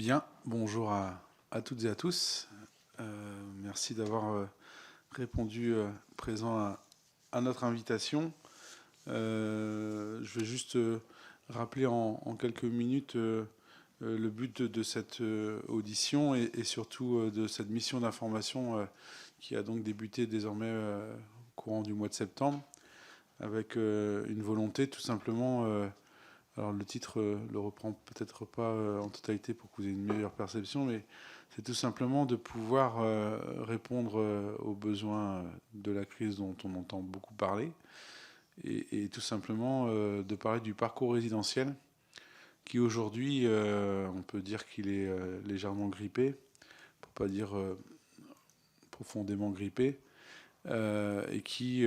Bien, bonjour à toutes et à tous. Merci d'avoir répondu présent à notre invitation. Je vais juste rappeler en quelques minutes le but de cette audition et surtout de cette mission d'information qui a donc débuté désormais au courant du mois de septembre avec une volonté tout simplement. Alors le titre le reprend peut-être pas en totalité pour que vous ayez une meilleure perception, mais c'est tout simplement de pouvoir répondre aux besoins de la crise dont on entend beaucoup parler, et tout simplement de parler du parcours résidentiel qui aujourd'hui, on peut dire qu'il est légèrement grippé, pour pas dire profondément grippé, et qui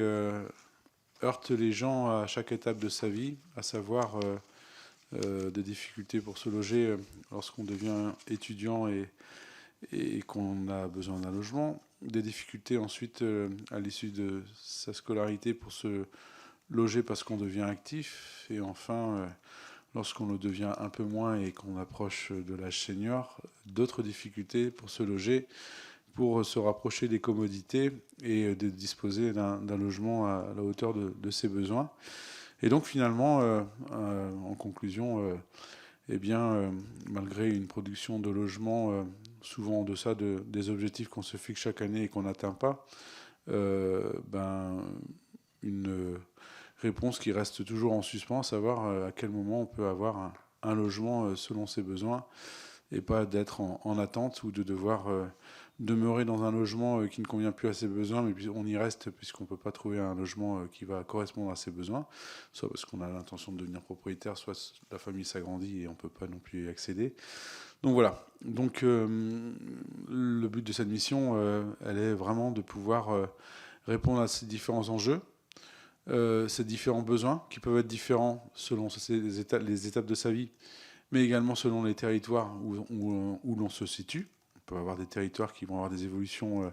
heurte les gens à chaque étape de sa vie, à savoir des difficultés pour se loger lorsqu'on devient étudiant et qu'on a besoin d'un logement, des difficultés ensuite à l'issue de sa scolarité pour se loger parce qu'on devient actif, et enfin lorsqu'on le devient un peu moins et qu'on approche de l'âge senior, d'autres difficultés pour se loger, pour se rapprocher des commodités et de disposer d'un logement à la hauteur de ses besoins. Et donc finalement, en conclusion, eh bien, malgré une production de logements souvent en deçà des objectifs qu'on se fixe chaque année et qu'on n'atteint pas, une réponse qui reste toujours en suspens, à savoir à quel moment on peut avoir un logement selon ses besoins, et pas d'être en attente ou de devoir demeurer dans un logement qui ne convient plus à ses besoins, mais on y reste puisqu'on ne peut pas trouver un logement qui va correspondre à ses besoins, soit parce qu'on a l'intention de devenir propriétaire, soit la famille s'agrandit et on ne peut pas non plus y accéder. Donc voilà. Donc le but de cette mission, elle est vraiment de pouvoir répondre à ces différents enjeux, ces différents besoins qui peuvent être différents selon les étapes de sa vie, mais également selon les territoires où l'on se situe. On peut avoir des territoires qui vont avoir des évolutions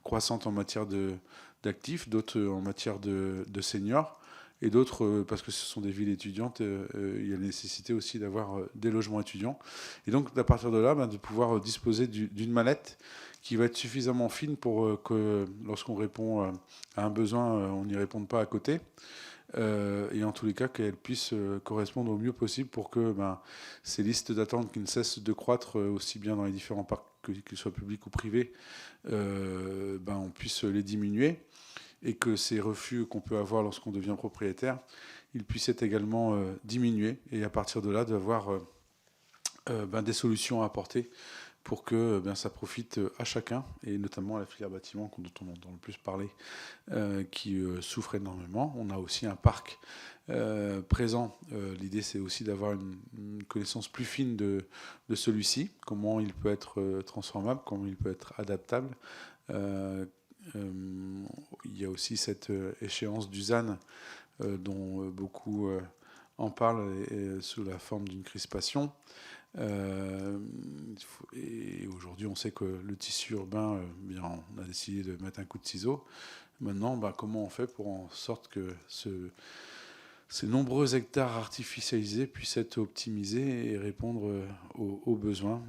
croissantes en matière d'actifs, d'autres en matière de seniors, et d'autres, parce que ce sont des villes étudiantes, il y a la nécessité aussi d'avoir des logements étudiants. Et donc, à partir de là, de pouvoir disposer d'une mallette qui va être suffisamment fine pour que lorsqu'on répond à un besoin, on n'y réponde pas à côté. Et en tous les cas qu'elle puisse correspondre au mieux possible pour que ces listes d'attente qui ne cessent de croître aussi bien dans les différents parcs, qu'ils soient publics ou privés, on puisse les diminuer, et que ces refus qu'on peut avoir lorsqu'on devient propriétaire, ils puissent être également diminués, et à partir de là d'avoir des solutions à apporter pour que ça profite à chacun, et notamment à la filière bâtiment dont on entend le plus parler, qui souffre énormément. On a aussi un parc présent. L'idée, c'est aussi d'avoir une connaissance plus fine de celui-ci, comment il peut être transformable, comment il peut être adaptable. Il y a aussi cette échéance du ZAN dont beaucoup en parlent, sous la forme d'une crispation. Et aujourd'hui, on sait que le tissu urbain, on a décidé de mettre un coup de ciseau. Maintenant, comment on fait pour en sorte que ces nombreux hectares artificialisés puissent être optimisés et répondre aux besoins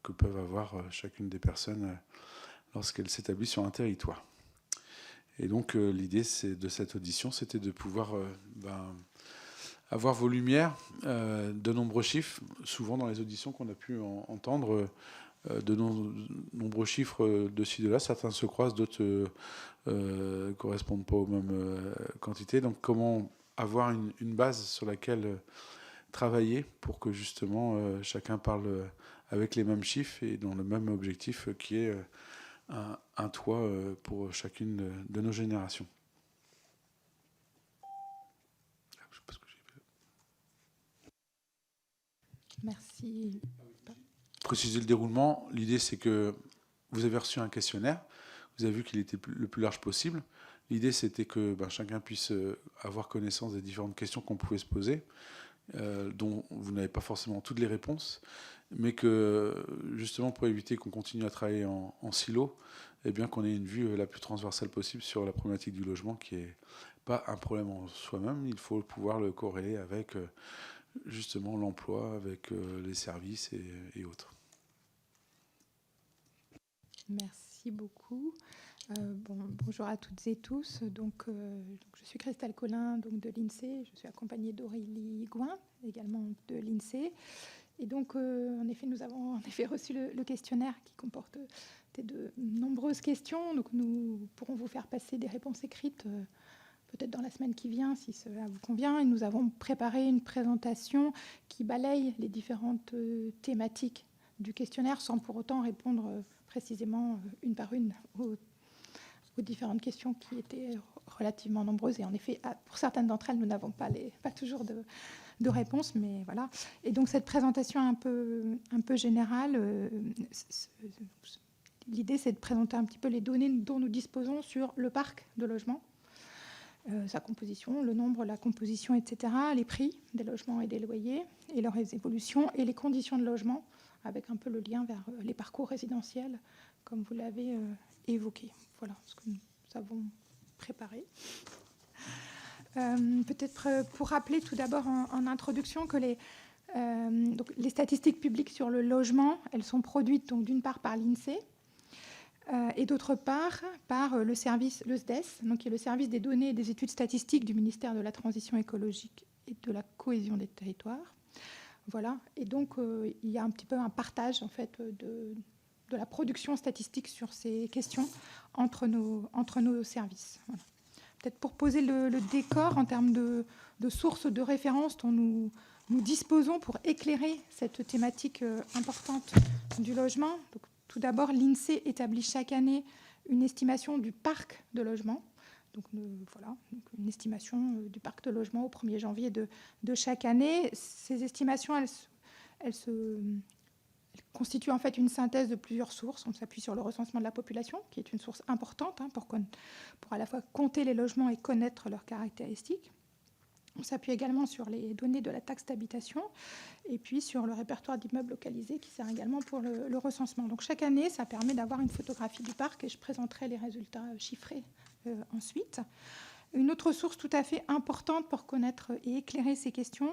que peuvent avoir chacune des personnes lorsqu'elles s'établissent sur un territoire. Et donc, l'idée de cette audition, c'était de pouvoir avoir vos lumières, de nombreux chiffres. Souvent dans les auditions qu'on a pu entendre, de nombreux chiffres de ci, de là. Certains se croisent, d'autres ne correspondent pas aux mêmes quantités. Donc comment avoir une base sur laquelle travailler pour que justement chacun parle avec les mêmes chiffres et dans le même objectif qui est un toit pour chacune de nos générations. Merci. Préciser le déroulement, l'idée c'est que vous avez reçu un questionnaire, vous avez vu qu'il était le plus large possible. L'idée c'était que chacun puisse avoir connaissance des différentes questions qu'on pouvait se poser, dont vous n'avez pas forcément toutes les réponses, mais que justement pour éviter qu'on continue à travailler en silo, qu'on ait une vue la plus transversale possible sur la problématique du logement, qui n'est pas un problème en soi-même. Il faut pouvoir le corréler avec justement l'emploi avec les services et autres. Merci beaucoup. Bonjour à toutes et tous. Donc, je suis Christelle Collin donc de l'INSEE. Je suis accompagnée d'Aurélie Gouin, également de l'INSEE. Et donc, en effet, nous avons reçu le questionnaire qui comporte de nombreuses questions. Donc, nous pourrons vous faire passer des réponses écrites peut-être dans la semaine qui vient, si cela vous convient. Et nous avons préparé une présentation qui balaye les différentes thématiques du questionnaire sans pour autant répondre précisément une par une aux différentes questions qui étaient relativement nombreuses. Et en effet, pour certaines d'entre elles, nous n'avons pas toujours de réponses, mais voilà. Et donc, cette présentation un peu générale, l'idée, c'est de présenter un petit peu les données dont nous disposons sur le parc de logements, sa composition, le nombre, la composition, etc., les prix des logements et des loyers, et leurs évolutions, et les conditions de logement, avec un peu le lien vers les parcours résidentiels, comme vous l'avez évoqué. Voilà ce que nous avons préparé. Peut-être pour rappeler tout d'abord en introduction que donc les statistiques publiques sur le logement, elles sont produites donc d'une part par l'INSEE et d'autre part par le service, le SDES, donc qui est le service des données et des études statistiques du ministère de la Transition écologique et de la cohésion des territoires. Voilà. Et donc il y a un petit peu un partage en fait de la production statistique sur ces questions entre nos services. Voilà. Peut-être pour poser le décor en termes de sources de référence dont nous disposons pour éclairer cette thématique importante du logement. Donc, tout d'abord, l'INSEE établit chaque année une estimation du parc de logement. Donc, voilà, donc une estimation du parc de logement au 1er janvier de chaque année. Ces estimations, elles constituent en fait une synthèse de plusieurs sources. On s'appuie sur le recensement de la population, qui est une source importante pour à la fois compter les logements et connaître leurs caractéristiques. On s'appuie également sur les données de la taxe d'habitation et puis sur le répertoire d'immeubles localisés qui sert également pour le recensement. Donc chaque année, ça permet d'avoir une photographie du parc et je présenterai les résultats chiffrés ensuite. Une autre source tout à fait importante pour connaître et éclairer ces questions,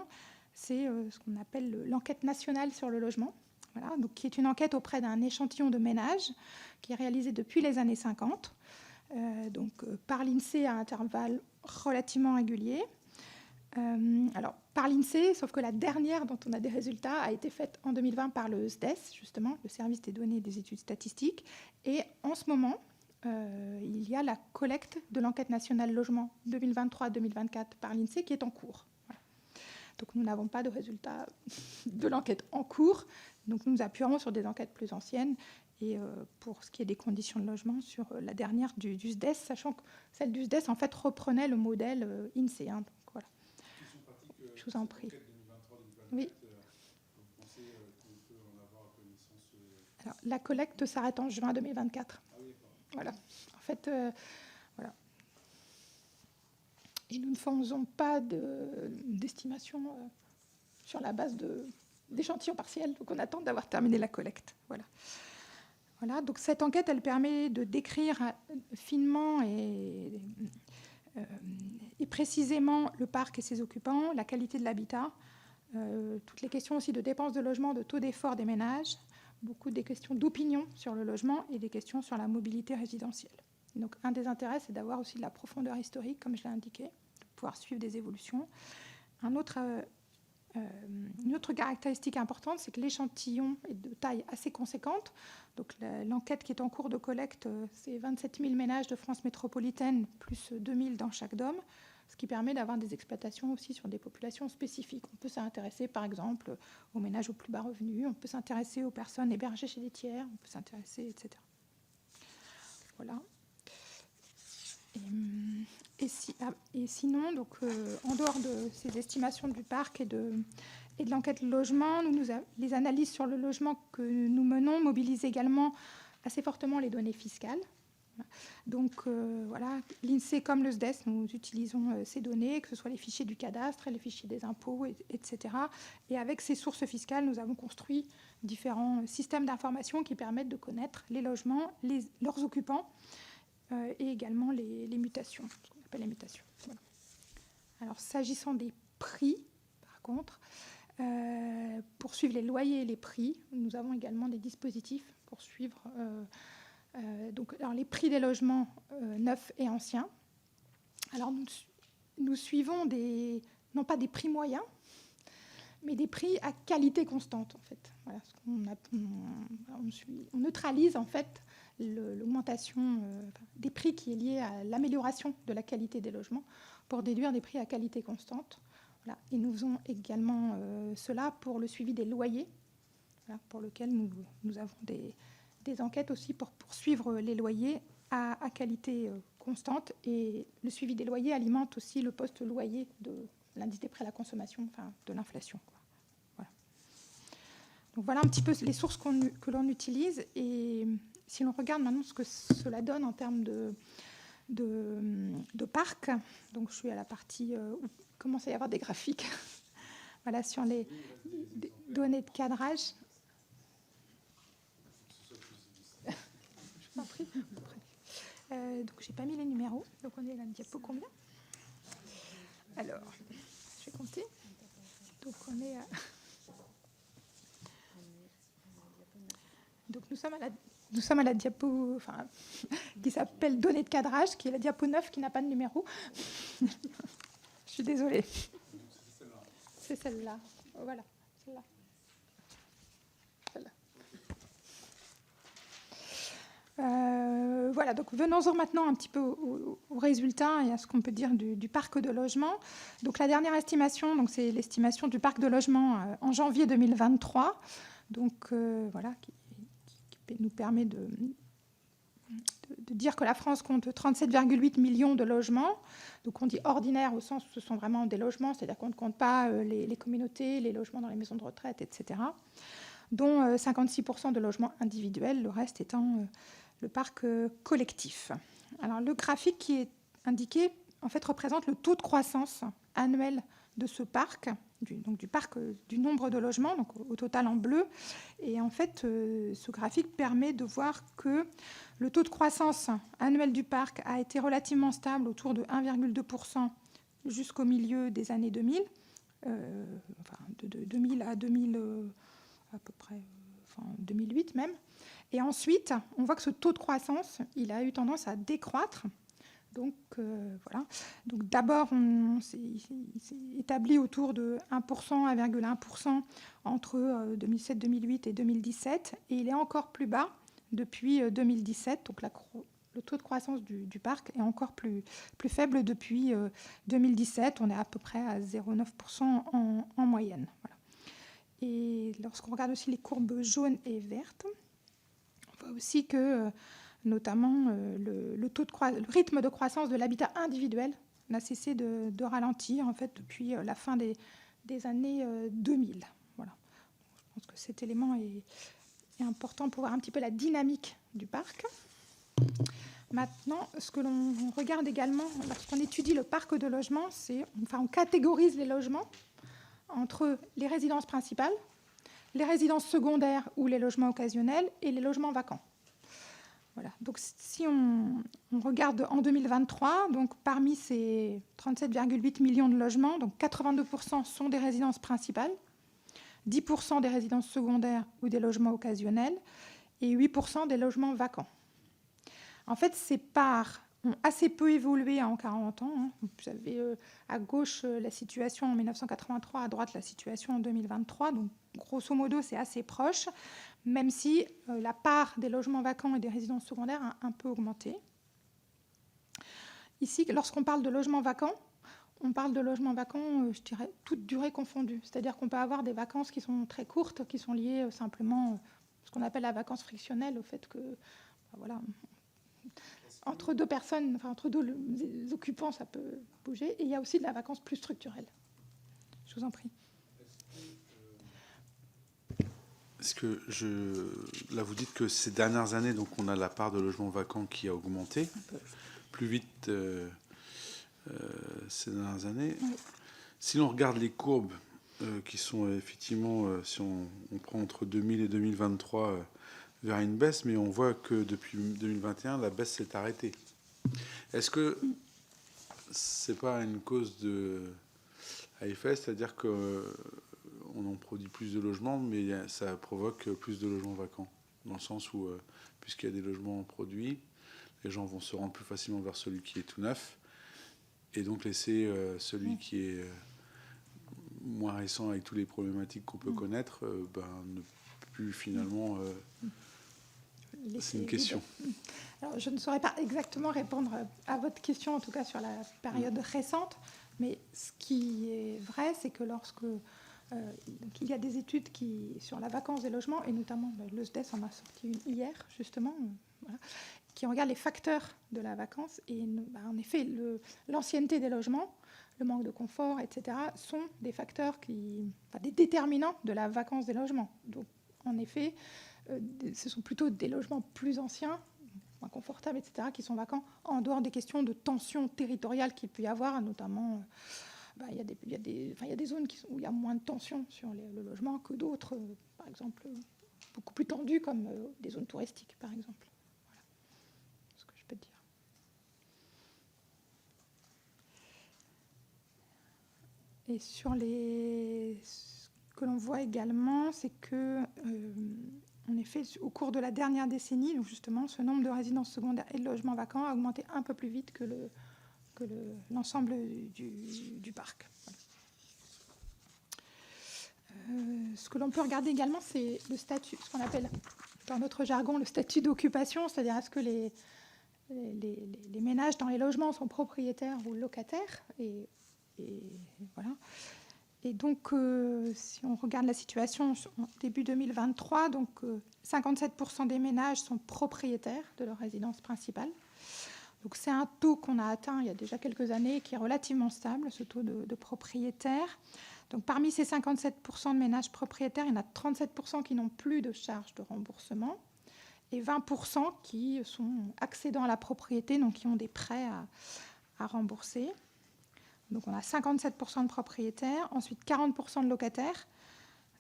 c'est ce qu'on appelle l'enquête nationale sur le logement. Voilà, donc, qui est une enquête auprès d'un échantillon de ménages qui est réalisée depuis les années 50, par l'INSEE à intervalles relativement réguliers. Alors, par l'INSEE, sauf que la dernière dont on a des résultats a été faite en 2020 par le SDES, justement, le service des données et des études statistiques. Et en ce moment, il y a la collecte de l'enquête nationale logement 2023-2024 par l'INSEE qui est en cours. Voilà. Donc, nous n'avons pas de résultats de l'enquête en cours. Donc, nous nous appuierons sur des enquêtes plus anciennes et pour ce qui est des conditions de logement sur la dernière du SDES, sachant que celle du SDES, en fait, reprenait le modèle INSEE. Hein, donc, voilà. Je vous en prie. Oui. Vous pensez qu'on peut en avoir connaissance Alors, la collecte s'arrête en juin 2024. Ah oui, voilà. En fait, voilà. Et nous ne faisons pas d'estimation sur la base d'échantillons partiels. Donc, on attend d'avoir terminé la collecte. Voilà. Voilà. Donc, cette enquête, elle permet de décrire finement et précisément le parc et ses occupants, la qualité de l'habitat, toutes les questions aussi de dépenses de logement, de taux d'effort des ménages, beaucoup des questions d'opinion sur le logement et des questions sur la mobilité résidentielle. Donc, un des intérêts, c'est d'avoir aussi de la profondeur historique, comme je l'ai indiqué, de pouvoir suivre des évolutions. Une autre caractéristique importante, c'est que l'échantillon est de taille assez conséquente. Donc, l'enquête qui est en cours de collecte, c'est 27 000 ménages de France métropolitaine, plus 2 000 dans chaque DOM, ce qui permet d'avoir des exploitations aussi sur des populations spécifiques. On peut s'intéresser, par exemple, aux ménages aux plus bas revenus, on peut s'intéresser aux personnes hébergées chez des tiers, on peut s'intéresser, etc. Voilà. Et sinon, donc, en dehors de ces estimations du parc et de l'enquête logement, les analyses sur le logement que nous menons mobilisent également assez fortement les données fiscales. Donc, voilà, l'INSEE comme le SDES, nous utilisons ces données, que ce soit les fichiers du cadastre, les fichiers des impôts, etc. Et avec ces sources fiscales, nous avons construit différents systèmes d'information qui permettent de connaître les logements, leurs occupants, et également les mutations, ce qu'on appelle les mutations. Voilà. Alors, s'agissant des prix, par contre. Pour suivre les loyers et les prix, nous avons également des dispositifs pour suivre alors les prix des logements neufs et anciens. Alors nous suivons non pas des prix moyens, mais des prix à qualité constante, en fait. Voilà, on neutralise, en fait, l'augmentation des prix qui est liée à l'amélioration de la qualité des logements pour déduire des prix à qualité constante. Voilà. Et nous faisons également cela pour le suivi des loyers, voilà, pour lequel nous avons des enquêtes aussi pour poursuivre les loyers à qualité constante. Et le suivi des loyers alimente aussi le poste loyer de l'indice des prix à la consommation, enfin, de l'inflation. Voilà. Donc voilà un petit peu les sources que l'on utilise. Et si l'on regarde maintenant ce que cela donne en termes de parc, donc je suis à la partie où il commence à y avoir des graphiques voilà, sur les données de cadrage. Je vous en prie. Donc j'ai pas mis les numéros, donc on est à la diapo combien? Alors, je vais compter. Donc on est à... Donc nous sommes à la diapo qui s'appelle données de cadrage, qui est la diapo 9 qui n'a pas de numéro. Je suis désolée. C'est celle-là. Voilà, celle-là. Voilà, donc venons-en maintenant un petit peu aux résultats et à ce qu'on peut dire du parc de logement. Donc la dernière estimation, donc c'est l'estimation du parc de logement en janvier 2023, donc voilà, qui nous permet de dire que la France compte 37,8 millions de logements. Donc on dit ordinaire au sens où ce sont vraiment des logements, c'est-à-dire qu'on ne compte pas les communautés, les logements dans les maisons de retraite, etc., dont 56% de logements individuels, le reste étant le parc collectif. Alors le graphique qui est indiqué en fait représente le taux de croissance annuel de ce parc, du parc du nombre de logements, donc au total en bleu. Et en fait, ce graphique permet de voir que le taux de croissance annuel du parc a été relativement stable autour de 1,2% jusqu'au milieu des années 2000, de 2000 à 2000, à peu près, 2008 même. Et ensuite, on voit que ce taux de croissance, il a eu tendance à décroître. Donc, voilà. Donc, d'abord, on s'est établi autour de 1%, 1,1% entre 2007, 2008 et 2017. Et il est encore plus bas depuis 2017. Donc, le taux de croissance du parc est encore plus faible depuis 2017. On est à peu près à 0,9% en moyenne. Voilà. Et lorsqu'on regarde aussi les courbes jaunes et vertes, on voit aussi que, notamment, le rythme de croissance de l'habitat individuel n'a cessé de ralentir en fait, depuis la fin des années 2000. Voilà. Je pense que cet élément est important pour voir un petit peu la dynamique du parc. Maintenant, ce que l'on regarde également lorsqu'on étudie le parc de logement, on catégorise les logements entre les résidences principales, les résidences secondaires ou les logements occasionnels et les logements vacants. Voilà. Donc, si on regarde en 2023, donc parmi ces 37,8 millions de logements, donc 82% sont des résidences principales, 10% des résidences secondaires ou des logements occasionnels et 8% des logements vacants. En fait, ces parts ont assez peu évolué en 40 ans. Vous avez à gauche la situation en 1983, à droite la situation en 2023. Donc, grosso modo, c'est assez proche, même si la part des logements vacants et des résidences secondaires a un peu augmenté. Ici, lorsqu'on parle de logements vacants, on parle de logements vacants, je dirais, toute durée confondue. C'est-à-dire qu'on peut avoir des vacances qui sont très courtes, qui sont liées simplement à ce qu'on appelle la vacance frictionnelle, au fait que, voilà, entre deux personnes, enfin entre deux occupants, ça peut bouger. Et il y a aussi de la vacance plus structurelle. Je vous en prie. Là, vous dites que ces dernières années, donc on a la part de logements vacants qui a augmenté plus vite ces dernières années. Oui. Si l'on regarde les courbes qui sont effectivement, si on prend entre 2000 et 2023, vers une baisse, mais on voit que depuis 2021, la baisse s'est arrêtée. Est-ce que c'est pas une cause à effet, c'est-à-dire qu'on en produit plus de logements, mais ça provoque plus de logements vacants, dans le sens où, puisqu'il y a des logements produits, les gens vont se rendre plus facilement vers celui qui est tout neuf, et donc laisser celui qui est moins récent avec toutes les problématiques qu'on peut connaître, ne plus finalement... c'est une question. Alors, je ne saurais pas exactement répondre à votre question, en tout cas sur la période récente, mais ce qui est vrai, c'est que lorsque il y a des études sur la vacance des logements, et notamment le SDES en a sorti une hier, justement, voilà, qui regarde les facteurs de la vacance. Et en effet, l'ancienneté des logements, le manque de confort, etc., sont des facteurs des déterminants de la vacance des logements. Donc, en effet, ce sont plutôt des logements plus anciens, moins confortables, etc., qui sont vacants, en dehors des questions de tension territoriale qu'il peut y avoir, notamment, il y a des zones où il y a moins de tension sur le logement que d'autres, par exemple, beaucoup plus tendues, comme des zones touristiques, par exemple. Voilà ce que je peux dire. Et sur ce que l'on voit également, c'est que... en effet, au cours de la dernière décennie, donc justement, ce nombre de résidences secondaires et de logements vacants a augmenté un peu plus vite que l'ensemble du parc. Ce que l'on peut regarder également, c'est le statut, ce qu'on appelle dans notre jargon le statut d'occupation, c'est-à-dire est-ce que les ménages dans les logements sont propriétaires ou locataires, et voilà. Et donc, si on regarde la situation en début 2023, donc 57% des ménages sont propriétaires de leur résidence principale. Donc, c'est un taux qu'on a atteint il y a déjà quelques années, qui est relativement stable, ce taux de propriétaires. Donc, parmi ces 57% de ménages propriétaires, il y en a 37% qui n'ont plus de charges de remboursement et 20% qui sont accédants à la propriété, donc qui ont des prêts à rembourser. Donc on a 57% de propriétaires, ensuite 40% de locataires,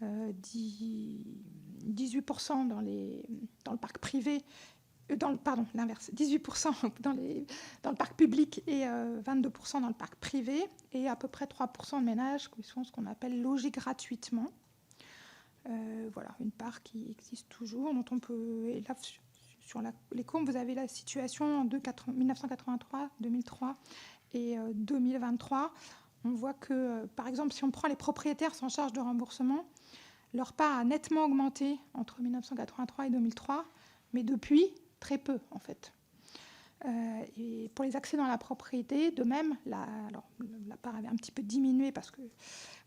18% dans le parc privé, l'inverse, 18% dans le parc public et 22% dans le parc privé, et à peu près 3% de ménages qui sont ce qu'on appelle logés gratuitement. Voilà, une part qui existe toujours, dont on peut... Et là, sur les courbes, vous avez la situation en 1983, 2003 et 2023. On voit que, par exemple, si on prend les propriétaires sans charge de remboursement, leur part a nettement augmenté entre 1983 et 2003, mais depuis, très peu, en fait. Et pour les accédants à la propriété, de même, la part avait un petit peu diminué, parce que,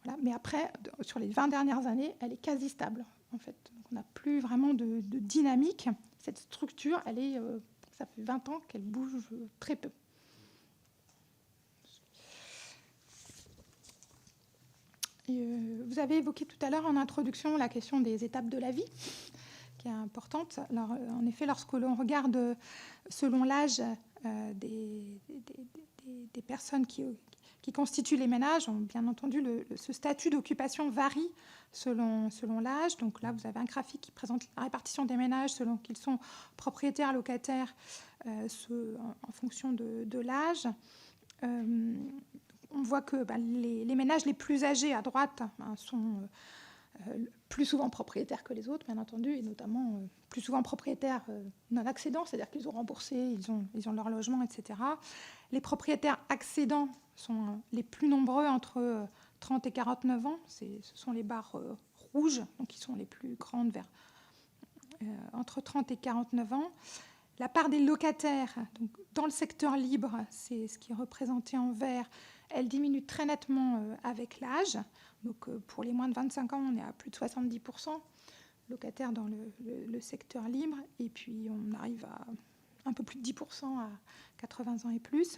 voilà, mais après, sur les 20 dernières années, elle est quasi stable, en fait. Donc, on n'a plus vraiment de dynamique. Cette structure, ça fait 20 ans qu'elle bouge très peu. Vous avez évoqué tout à l'heure en introduction la question des étapes de la vie, qui est importante. Alors, en effet, lorsque l'on regarde selon l'âge des personnes qui constituent les ménages, bien entendu, ce statut d'occupation varie selon l'âge. Donc là, vous avez un graphique qui présente la répartition des ménages selon qu'ils sont propriétaires, locataires, en fonction de l'âge. On voit que les ménages les plus âgés à droite sont plus souvent propriétaires que les autres, bien entendu, et notamment plus souvent propriétaires non accédants, c'est-à-dire qu'ils ont remboursé, ils ont leur logement, etc. Les propriétaires accédants sont les plus nombreux, entre 30 et 49 ans. Ce sont les barres rouges, donc qui sont les plus grandes, vers entre 30 et 49 ans. La part des locataires, donc dans le secteur libre, c'est ce qui est représenté en vert, elle diminue très nettement avec l'âge. Donc pour les moins de 25 ans, on est à plus de 70% locataires dans le secteur libre. Et puis on arrive à un peu plus de 10% à 80 ans et plus.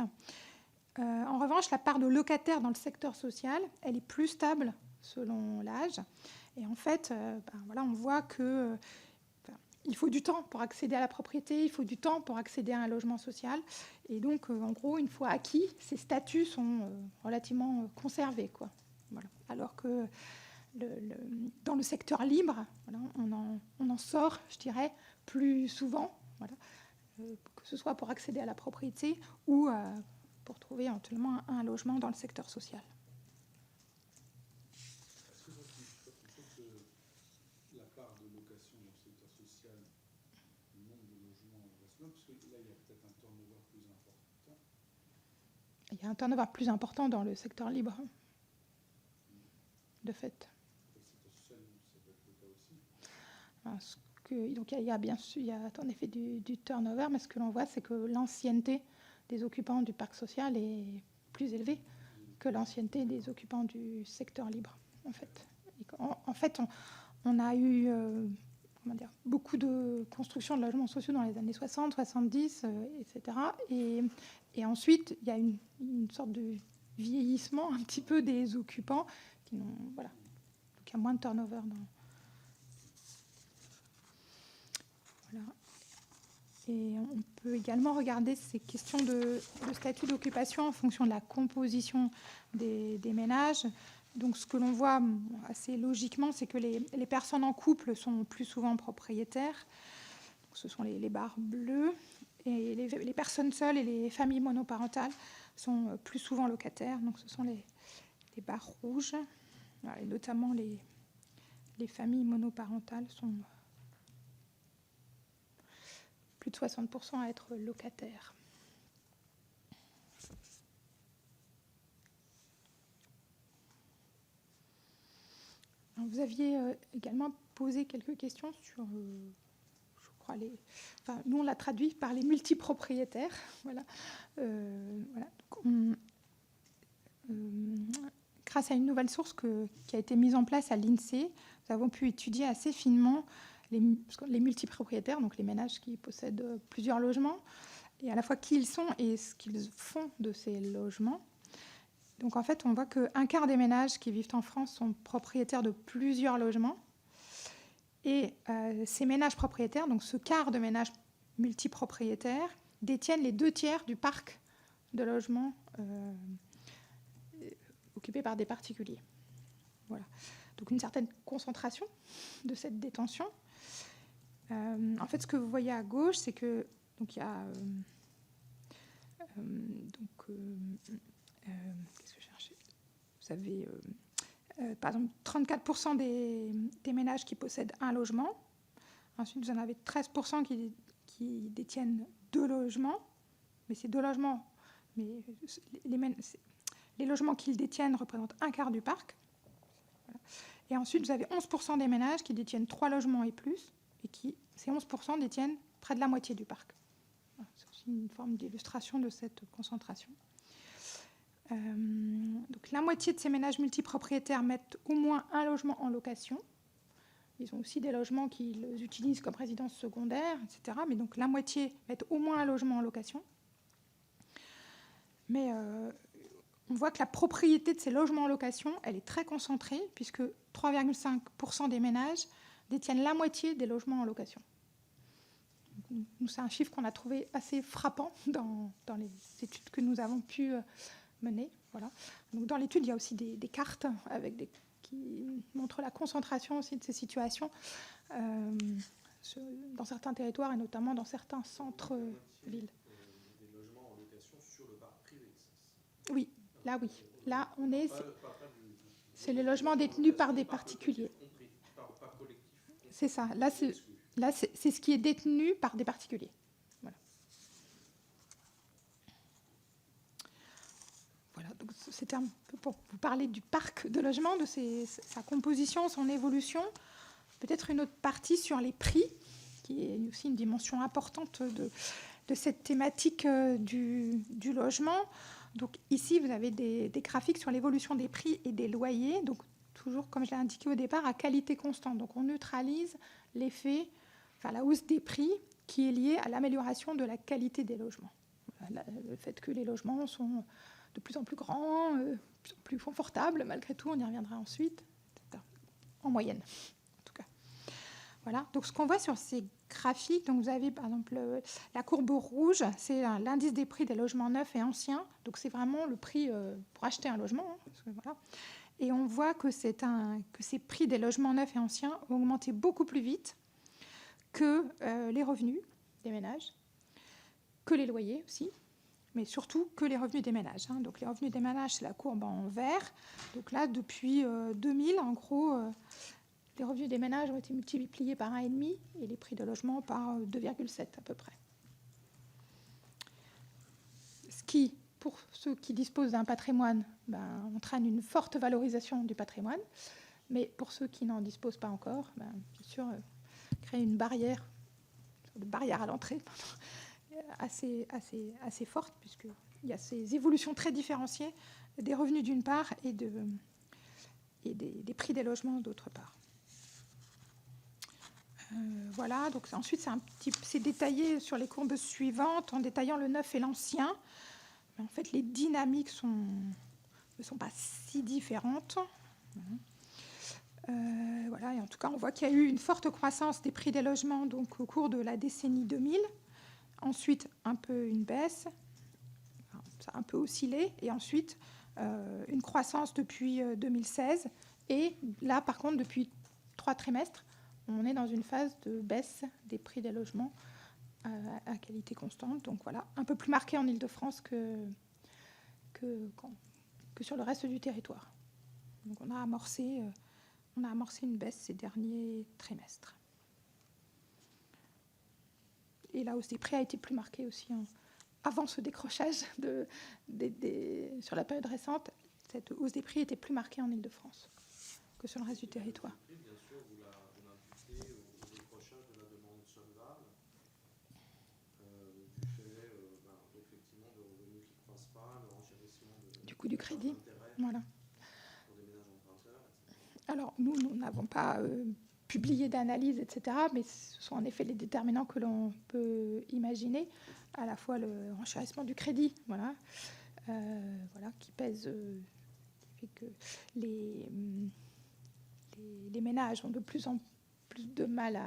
En revanche, la part de locataires dans le secteur social, elle est plus stable selon l'âge. Et en fait, voilà, on voit que... il faut du temps pour accéder à la propriété, il faut du temps pour accéder à un logement social. Et donc, en gros, une fois acquis, ces statuts sont relativement conservés, quoi. Voilà. Alors que dans le secteur libre, voilà, on en sort, je dirais, plus souvent, voilà, que ce soit pour accéder à la propriété ou pour trouver éventuellement un logement dans le secteur social. Non, parce que là, il y a peut-être un turnover plus important. Il y a un turnover plus important dans le secteur libre, de fait. Ça peut être le cas aussi. Donc il y a bien sûr, il y a en effet du turnover, mais ce que l'on voit, c'est que l'ancienneté des occupants du parc social est plus élevée que l'ancienneté des occupants du secteur libre, en fait. En fait, on a eu beaucoup de construction de logements sociaux dans les années 60, 70, etc. Et ensuite, il y a une sorte de vieillissement un petit peu des occupants qui n'ont, voilà. Donc il y a moins de turnover dans... Voilà. Et on peut également regarder ces questions de statut d'occupation en fonction de la composition des ménages. Donc ce que l'on voit assez logiquement, c'est que les personnes en couple sont plus souvent propriétaires. Donc, ce sont les barres bleues. Et les personnes seules et les familles monoparentales sont plus souvent locataires. Donc ce sont les barres rouges. Voilà, et notamment les familles monoparentales sont plus de 60% à être locataires. Alors, vous aviez également posé quelques questions sur, je crois, nous on l'a traduit par les multipropriétaires. Voilà. Voilà. Donc, grâce à une nouvelle source qui a été mise en place à l'INSEE, nous avons pu étudier assez finement les multipropriétaires, donc les ménages qui possèdent plusieurs logements, et à la fois qui ils sont et ce qu'ils font de ces logements. Donc en fait, on voit qu'un quart des ménages qui vivent en France sont propriétaires de plusieurs logements. Et ces ménages propriétaires, donc ce quart de ménages multipropriétaires, détiennent les 2/3 du parc de logements occupés par des particuliers. Voilà. Donc une certaine concentration de cette détention. En fait, ce que vous voyez à gauche, c'est que donc il y a qu'est-ce que je cherchais ? Vous avez par exemple 34% des ménages qui possèdent un logement. Ensuite, vous en avez 13% qui détiennent 2 logements. Mais ces 2 logements, les logements qu'ils détiennent représentent un quart du parc. Voilà. Et ensuite, vous avez 11% des ménages qui détiennent 3 logements et plus, et ces 11% détiennent près de la moitié du parc. Voilà. C'est aussi une forme d'illustration de cette concentration. Donc, la moitié de ces ménages multipropriétaires mettent au moins un logement en location. Ils ont aussi des logements qu'ils utilisent comme résidence secondaire, etc. Mais donc la moitié mettent au moins un logement en location. Mais on voit que la propriété de ces logements en location, elle est très concentrée, puisque 3,5% des ménages détiennent la moitié des logements en location. C'est un chiffre qu'on a trouvé assez frappant dans les études que nous avons pu mener. Voilà. Donc, dans l'étude, il y a aussi des cartes qui montrent la concentration aussi de ces situations dans certains territoires et notamment dans certains centres-villes. Des logements en location sur le parc privé. Oui, là oui. Là, on est. C'est les logements détenus par des particuliers. Par collectif. C'est ça. Là, c'est ce qui est détenu par des particuliers. Voilà, donc c'était un peu pour vous parler du parc de logement, de sa composition, son évolution. Peut-être une autre partie sur les prix, qui est aussi une dimension importante de cette thématique du logement. Donc ici, vous avez des graphiques sur l'évolution des prix et des loyers. Donc toujours, comme je l'ai indiqué au départ, à qualité constante. Donc on neutralise l'effet, la hausse des prix qui est liée à l'amélioration de la qualité des logements. Voilà, le fait que les logements sont de plus en plus grands, de plus en plus confortables, malgré tout, on y reviendra ensuite, en moyenne, en tout cas. Voilà, donc ce qu'on voit sur ces graphiques, donc vous avez par exemple la courbe rouge, c'est l'indice des prix des logements neufs et anciens, donc c'est vraiment le prix pour acheter un logement, hein, parce que, voilà. Et on voit que ces prix des logements neufs et anciens ont augmenté beaucoup plus vite que les revenus des ménages, que les loyers aussi, mais surtout que les revenus des ménages. Hein. Donc les revenus des ménages, c'est la courbe en vert. Donc là, depuis 2000, en gros, les revenus des ménages ont été multipliés par 1,5 et les prix de logement par 2,7 à peu près. qui, pour ceux qui disposent d'un patrimoine, entraîne une forte valorisation du patrimoine, mais pour ceux qui n'en disposent pas encore, bien sûr, crée une barrière à l'entrée assez forte, puisqu'il y a ces évolutions très différenciées des revenus d'une part et des prix des logements d'autre part. Voilà, donc ensuite c'est détaillé sur les courbes suivantes en détaillant le neuf et l'ancien. Mais en fait, les dynamiques ne sont pas si différentes. Voilà, et en tout cas, on voit qu'il y a eu une forte croissance des prix des logements donc, au cours de la décennie 2000. Ensuite, un peu une baisse, ça a un peu oscillé, et ensuite une croissance depuis 2016. Et là, par contre, depuis 3 trimestres, on est dans une phase de baisse des prix des logements à qualité constante. Donc voilà, un peu plus marqué en Île-de-France que sur le reste du territoire. Donc on a amorcé une baisse ces derniers trimestres. Et la hausse des prix a été plus marquée aussi avant ce décrochage sur la période récente. Cette hausse des prix était plus marquée en Île-de-France que sur le reste du territoire. Bien sûr, vous l'imputez au décrochage de la demande solvable, du fait effectivement de revenus qui ne croissent pas, le renchérissement du coût du crédit. Voilà. Pour des ménages emprunteurs, etc. Alors, nous n'avons pas publié d'analyse, etc., mais ce sont en effet les déterminants que l'on peut imaginer, à la fois le renchérissement du crédit, voilà, qui pèse, fait que les ménages ont de plus en plus de mal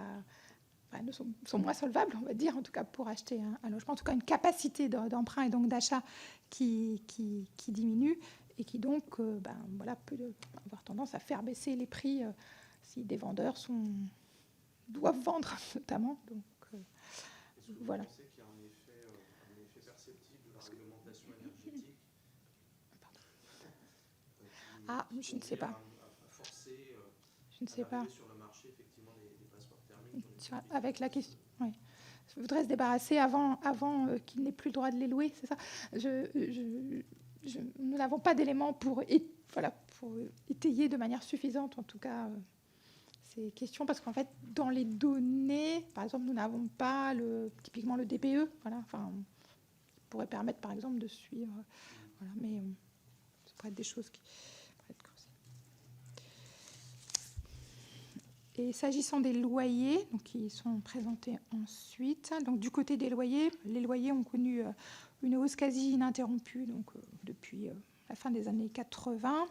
sont moins solvables, on va dire, en tout cas pour acheter un logement, en tout cas une capacité d'emprunt et donc d'achat qui diminue, et qui donc peut avoir tendance à faire baisser les prix si des vendeurs doivent vendre notamment. Donc, voilà. Est-ce que vous pensez qu'il y a un effet perceptible de la réglementation énergétique je ne sais pas. Je ne sais pas. Sur le marché, effectivement, des passoires thermiques avec la question, oui. Je voudrais se débarrasser avant qu'il n'ait plus le droit de les louer, c'est ça. Nous n'avons pas d'éléments pour étayer de manière suffisante, en tout cas, ces questions, parce qu'en fait, dans les données, par exemple, nous n'avons pas typiquement le DPE, qui pourrait permettre, par exemple, de suivre. Voilà, mais ça pourrait être des choses qui pourraient être creusées. Et s'agissant des loyers, donc, qui sont présentés ensuite, donc du côté des loyers, les loyers ont connu une hausse quasi ininterrompue donc, depuis la fin des années 80,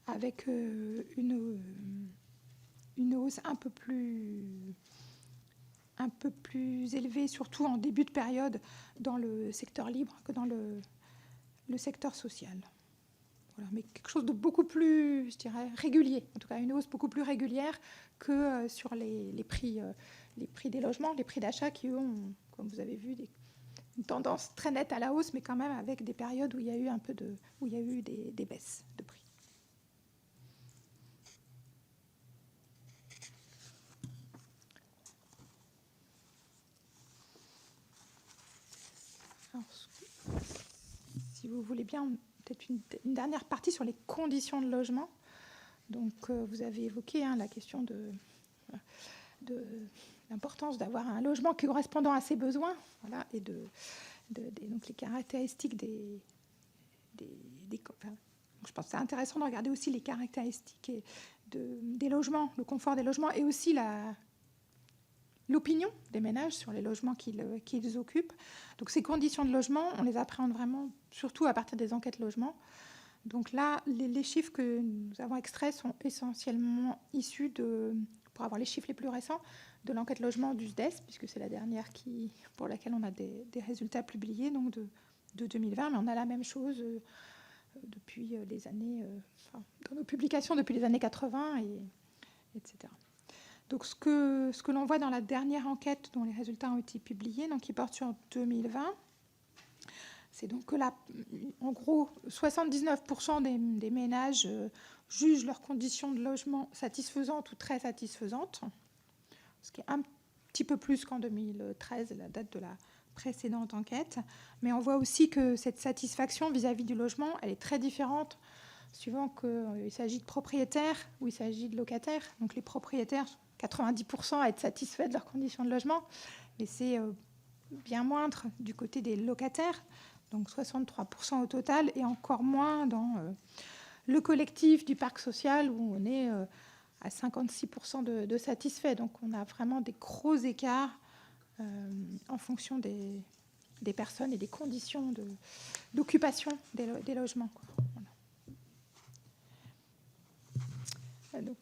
avec une hausse un peu plus élevée, surtout en début de période, dans le secteur libre que dans le secteur social. Voilà, mais quelque chose de beaucoup plus, je dirais, régulier, en tout cas une hausse beaucoup plus régulière que sur les prix des logements, les prix d'achat qui, eux, ont, comme vous avez vu, une tendance très nette à la hausse, mais quand même avec des périodes où il y a eu des baisses de prix. Alors, si vous voulez bien, peut-être une dernière partie sur les conditions de logement. Donc, vous avez évoqué la question de l'importance d'avoir un logement correspondant à ses besoins, voilà, et donc les caractéristiques je pense que c'est intéressant de regarder aussi les caractéristiques des logements, le confort des logements, et aussi l'opinion des ménages sur les logements qu'ils occupent. Donc ces conditions de logement, on les appréhende vraiment surtout à partir des enquêtes logements. Donc là, les chiffres que nous avons extraits sont essentiellement issus pour avoir les chiffres les plus récents, de l'enquête logement du SDES, puisque c'est la dernière pour laquelle on a des résultats publiés, donc de 2020, mais on a la même chose depuis les années, dans nos publications depuis les années 80, etc. Donc ce que l'on voit dans la dernière enquête dont les résultats ont été publiés, donc qui porte sur 2020, c'est donc que là, en gros, 79% des ménages jugent leurs conditions de logement satisfaisantes ou très satisfaisantes, ce qui est un petit peu plus qu'en 2013, la date précédente enquête. Mais on voit aussi que cette satisfaction vis-à-vis du logement, elle est très différente suivant qu'il s'agit de propriétaires ou il s'agit de locataires. Donc les propriétaires, 90% à être satisfaits de leurs conditions de logement, mais c'est bien moindre du côté des locataires, donc 63% au total, et encore moins dans le collectif du parc social où on est à 56% de satisfaits. Donc on a vraiment des gros écarts en fonction des personnes et des conditions d'occupation des logements, quoi. Voilà. Donc,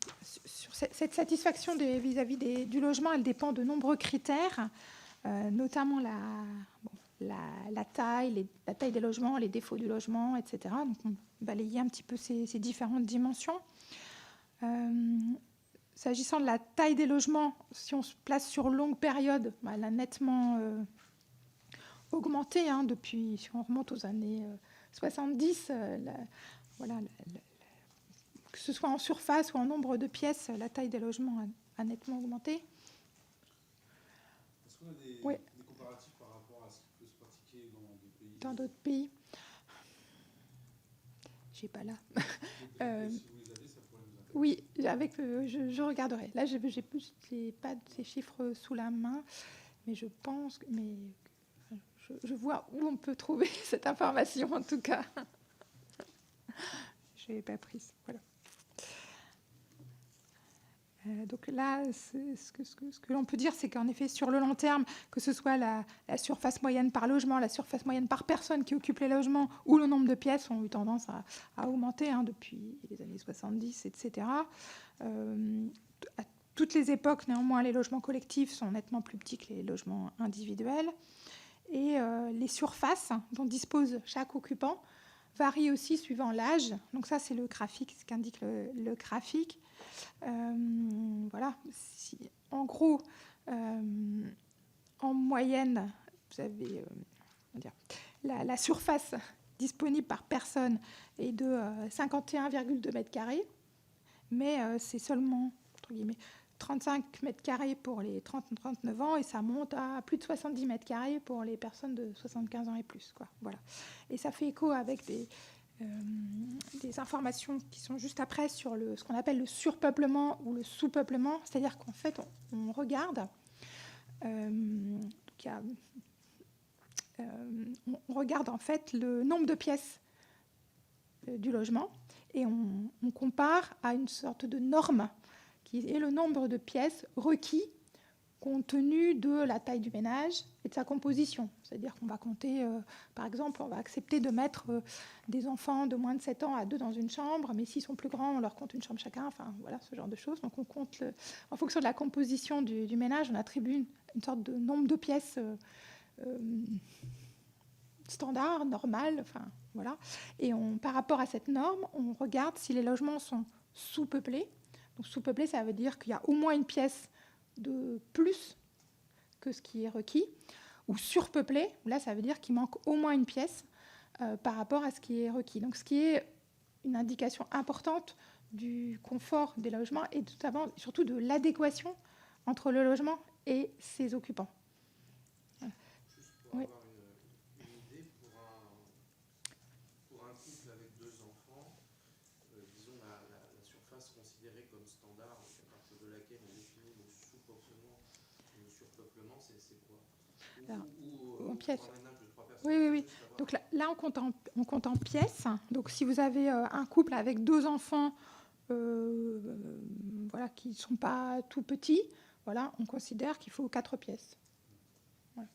sur cette satisfaction vis-à-vis du logement, elle dépend de nombreux critères, notamment la taille des logements, les défauts du logement, etc. Donc on balayait un petit peu ces différentes dimensions. S'agissant de la taille des logements, si on se place sur longue période, elle a nettement augmenté depuis, si on remonte aux années 70, que ce soit en surface ou en nombre de pièces, la taille des logements a nettement augmenté. Est-ce qu'on a des comparatifs par rapport à ce qui peut se pratiquer dans des pays? Dans d'autres pays, je n'ai pas là. Si vous les avez, ça pourrait nous intéresser. Oui, je regarderai. Là, je n'ai pas ces chiffres sous la main, mais je pense, je vois où on peut trouver cette information en tout cas. Je n'ai pas prise. Voilà. Donc là, ce que l'on peut dire, c'est qu'en effet, sur le long terme, que ce soit la surface moyenne par logement, la surface moyenne par personne qui occupe les logements, ou le nombre de pièces ont eu tendance à augmenter depuis les années 70, etc. À toutes les époques, néanmoins, les logements collectifs sont nettement plus petits que les logements individuels. Et les surfaces dont dispose chaque occupant varient aussi suivant l'âge. Donc ça, c'est le graphique, ce qu'indique le graphique. Voilà. En gros, en moyenne, vous avez la surface disponible par personne est de 51,2 mètres carrés, mais c'est seulement, entre guillemets, 35 mètres carrés pour les 30-39 ans et ça monte à plus de 70 mètres carrés pour les personnes de 75 ans et plus, quoi. Voilà. Et ça fait écho avec des informations qui sont juste après sur ce qu'on appelle le surpeuplement ou le sous-peuplement, c'est-à-dire qu'en fait, on regarde, on regarde en fait le nombre de pièces du logement et on compare à une sorte de norme qui est le nombre de pièces requis compte tenu de la taille du ménage et de sa composition. C'est-à-dire qu'on va compter, par exemple, on va accepter de mettre des enfants de moins de 7 ans à 2 dans une chambre, mais s'ils sont plus grands, on leur compte une chambre chacun, enfin voilà, ce genre de choses. Donc on compte, en fonction de la composition du ménage, on attribue une sorte de nombre de pièces standard, normal, enfin voilà. Et par rapport à cette norme, on regarde si les logements sont sous-peuplés. Donc sous-peuplé, ça veut dire qu'il y a au moins une pièce de plus que ce qui est requis, ou surpeuplé, là ça veut dire qu'il manque au moins une pièce par rapport à ce qui est requis. Donc ce qui est une indication importante du confort des logements et surtout de l'adéquation entre le logement et ses occupants. Voilà. Juste pour avoir une idée, pour un couple avec 2 enfants, disons la surface considérée comme standard, à partir de laquelle on définit le sous-peuplement et le surpeuplement, c'est quoi? En pièces. Pour un ménage de 3 personnes. Oui. Donc là on compte en pièces. Donc si vous avez un couple avec 2 enfants voilà, qui ne sont pas tout petits, voilà, on considère qu'il faut 4 pièces. Voilà.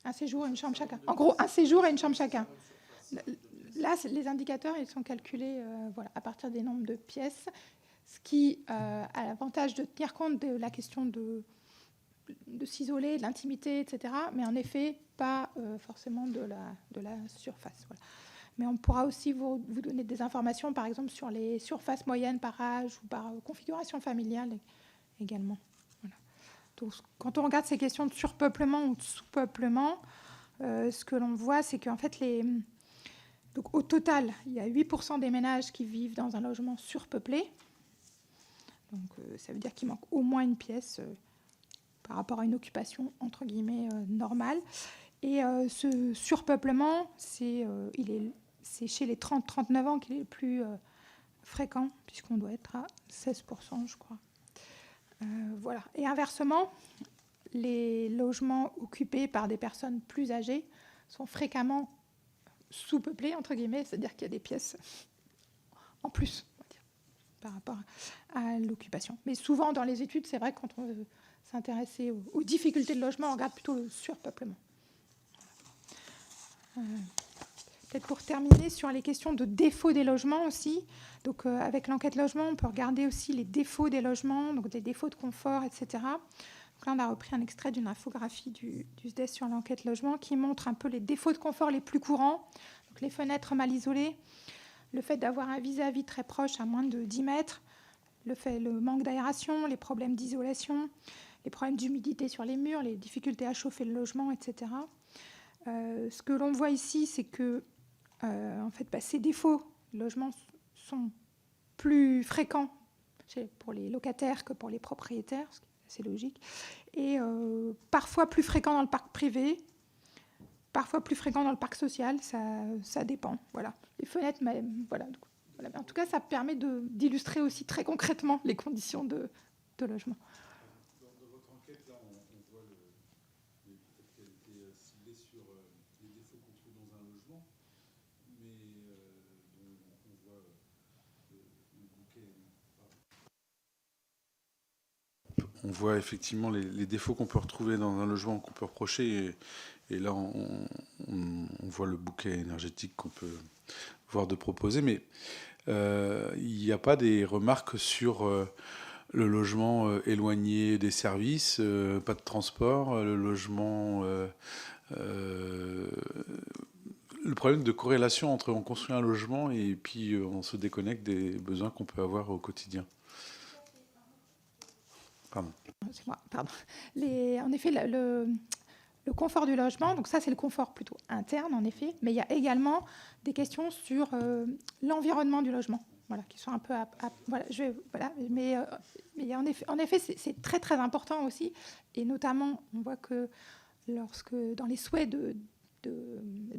Un séjour et une chambre chacun. En gros, un séjour et une chambre chacun. Là, les indicateurs, ils sont calculés voilà, à partir des nombres de pièces, ce qui a l'avantage de tenir compte de la question de s'isoler, de l'intimité, etc. Mais en effet, pas forcément de la surface. Voilà. Mais on pourra aussi vous donner des informations, par exemple, sur les surfaces moyennes par âge ou par configuration familiale également. Voilà. Donc, quand on regarde ces questions de surpeuplement ou de sous-peuplement, ce que l'on voit, c'est qu'en fait, donc, au total, il y a 8% des ménages qui vivent dans un logement surpeuplé. Donc, ça veut dire qu'il manque au moins une pièce par rapport à une occupation, entre guillemets, normale. Et ce surpeuplement, c'est chez les 30-39 ans qu'il est le plus fréquent, puisqu'on doit être à 16%, je crois. Voilà. Et inversement, les logements occupés par des personnes plus âgées sont fréquemment sous-peuplés, entre guillemets, c'est-à-dire qu'il y a des pièces en plus, on va dire, par rapport à l'occupation. Mais souvent, dans les études, c'est vrai que quand on veut s'intéresser aux difficultés de logement, on regarde plutôt le surpeuplement. Peut-être pour terminer sur les questions de défauts des logements aussi. Donc, avec l'enquête logement, on peut regarder aussi les défauts des logements, donc des défauts de confort, etc. Donc là, on a repris un extrait d'une infographie du SDES sur l'enquête logement qui montre un peu les défauts de confort les plus courants. Donc, les fenêtres mal isolées, le fait d'avoir un vis-à-vis très proche, à moins de 10 mètres, le manque d'aération, les problèmes d'isolation, les problèmes d'humidité sur les murs, les difficultés à chauffer le logement, etc. Ce que l'on voit ici, c'est que en fait, ces défauts de logement sont plus fréquents pour les locataires que pour les propriétaires, ce qui est assez logique, et parfois plus fréquents dans le parc privé, parfois plus fréquents dans le parc social, ça dépend. Voilà. Les fenêtres, mais, voilà. En tout cas, ça permet d'illustrer aussi très concrètement les conditions de logement. Dans votre enquête, là, on voit peut-être qu'elle était ciblée sur les défauts qu'on trouve dans un logement, mais on voit le bouquet. On voit effectivement les défauts qu'on peut retrouver dans un logement, qu'on peut reprocher, et là, on voit le bouquet énergétique qu'on peut voir de proposer, mais il n'y a pas des remarques sur le logement éloigné des services, pas de transport, le logement... le problème de corrélation entre on construit un logement et puis on se déconnecte des besoins qu'on peut avoir au quotidien. Pardon. C'est moi, pardon. En effet, le confort du logement, donc ça c'est le confort plutôt interne en effet, mais il y a également des questions sur l'environnement du logement, voilà, qui sont un peu mais en effet c'est très très important aussi, et notamment on voit que lorsque dans les souhaits de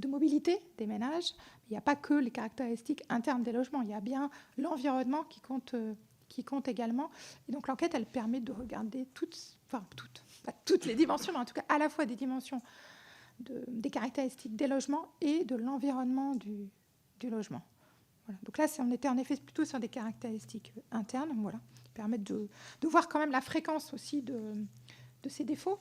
mobilité des ménages, il n'y a pas que les caractéristiques internes des logements, il y a bien l'environnement qui compte également. Et donc l'enquête, elle permet de regarder pas toutes les dimensions, mais en tout cas à la fois des dimensions des caractéristiques des logements et de l'environnement du logement. Voilà. Donc là, on était en effet plutôt sur des caractéristiques internes, voilà, qui permettent de voir quand même la fréquence aussi de ces défauts.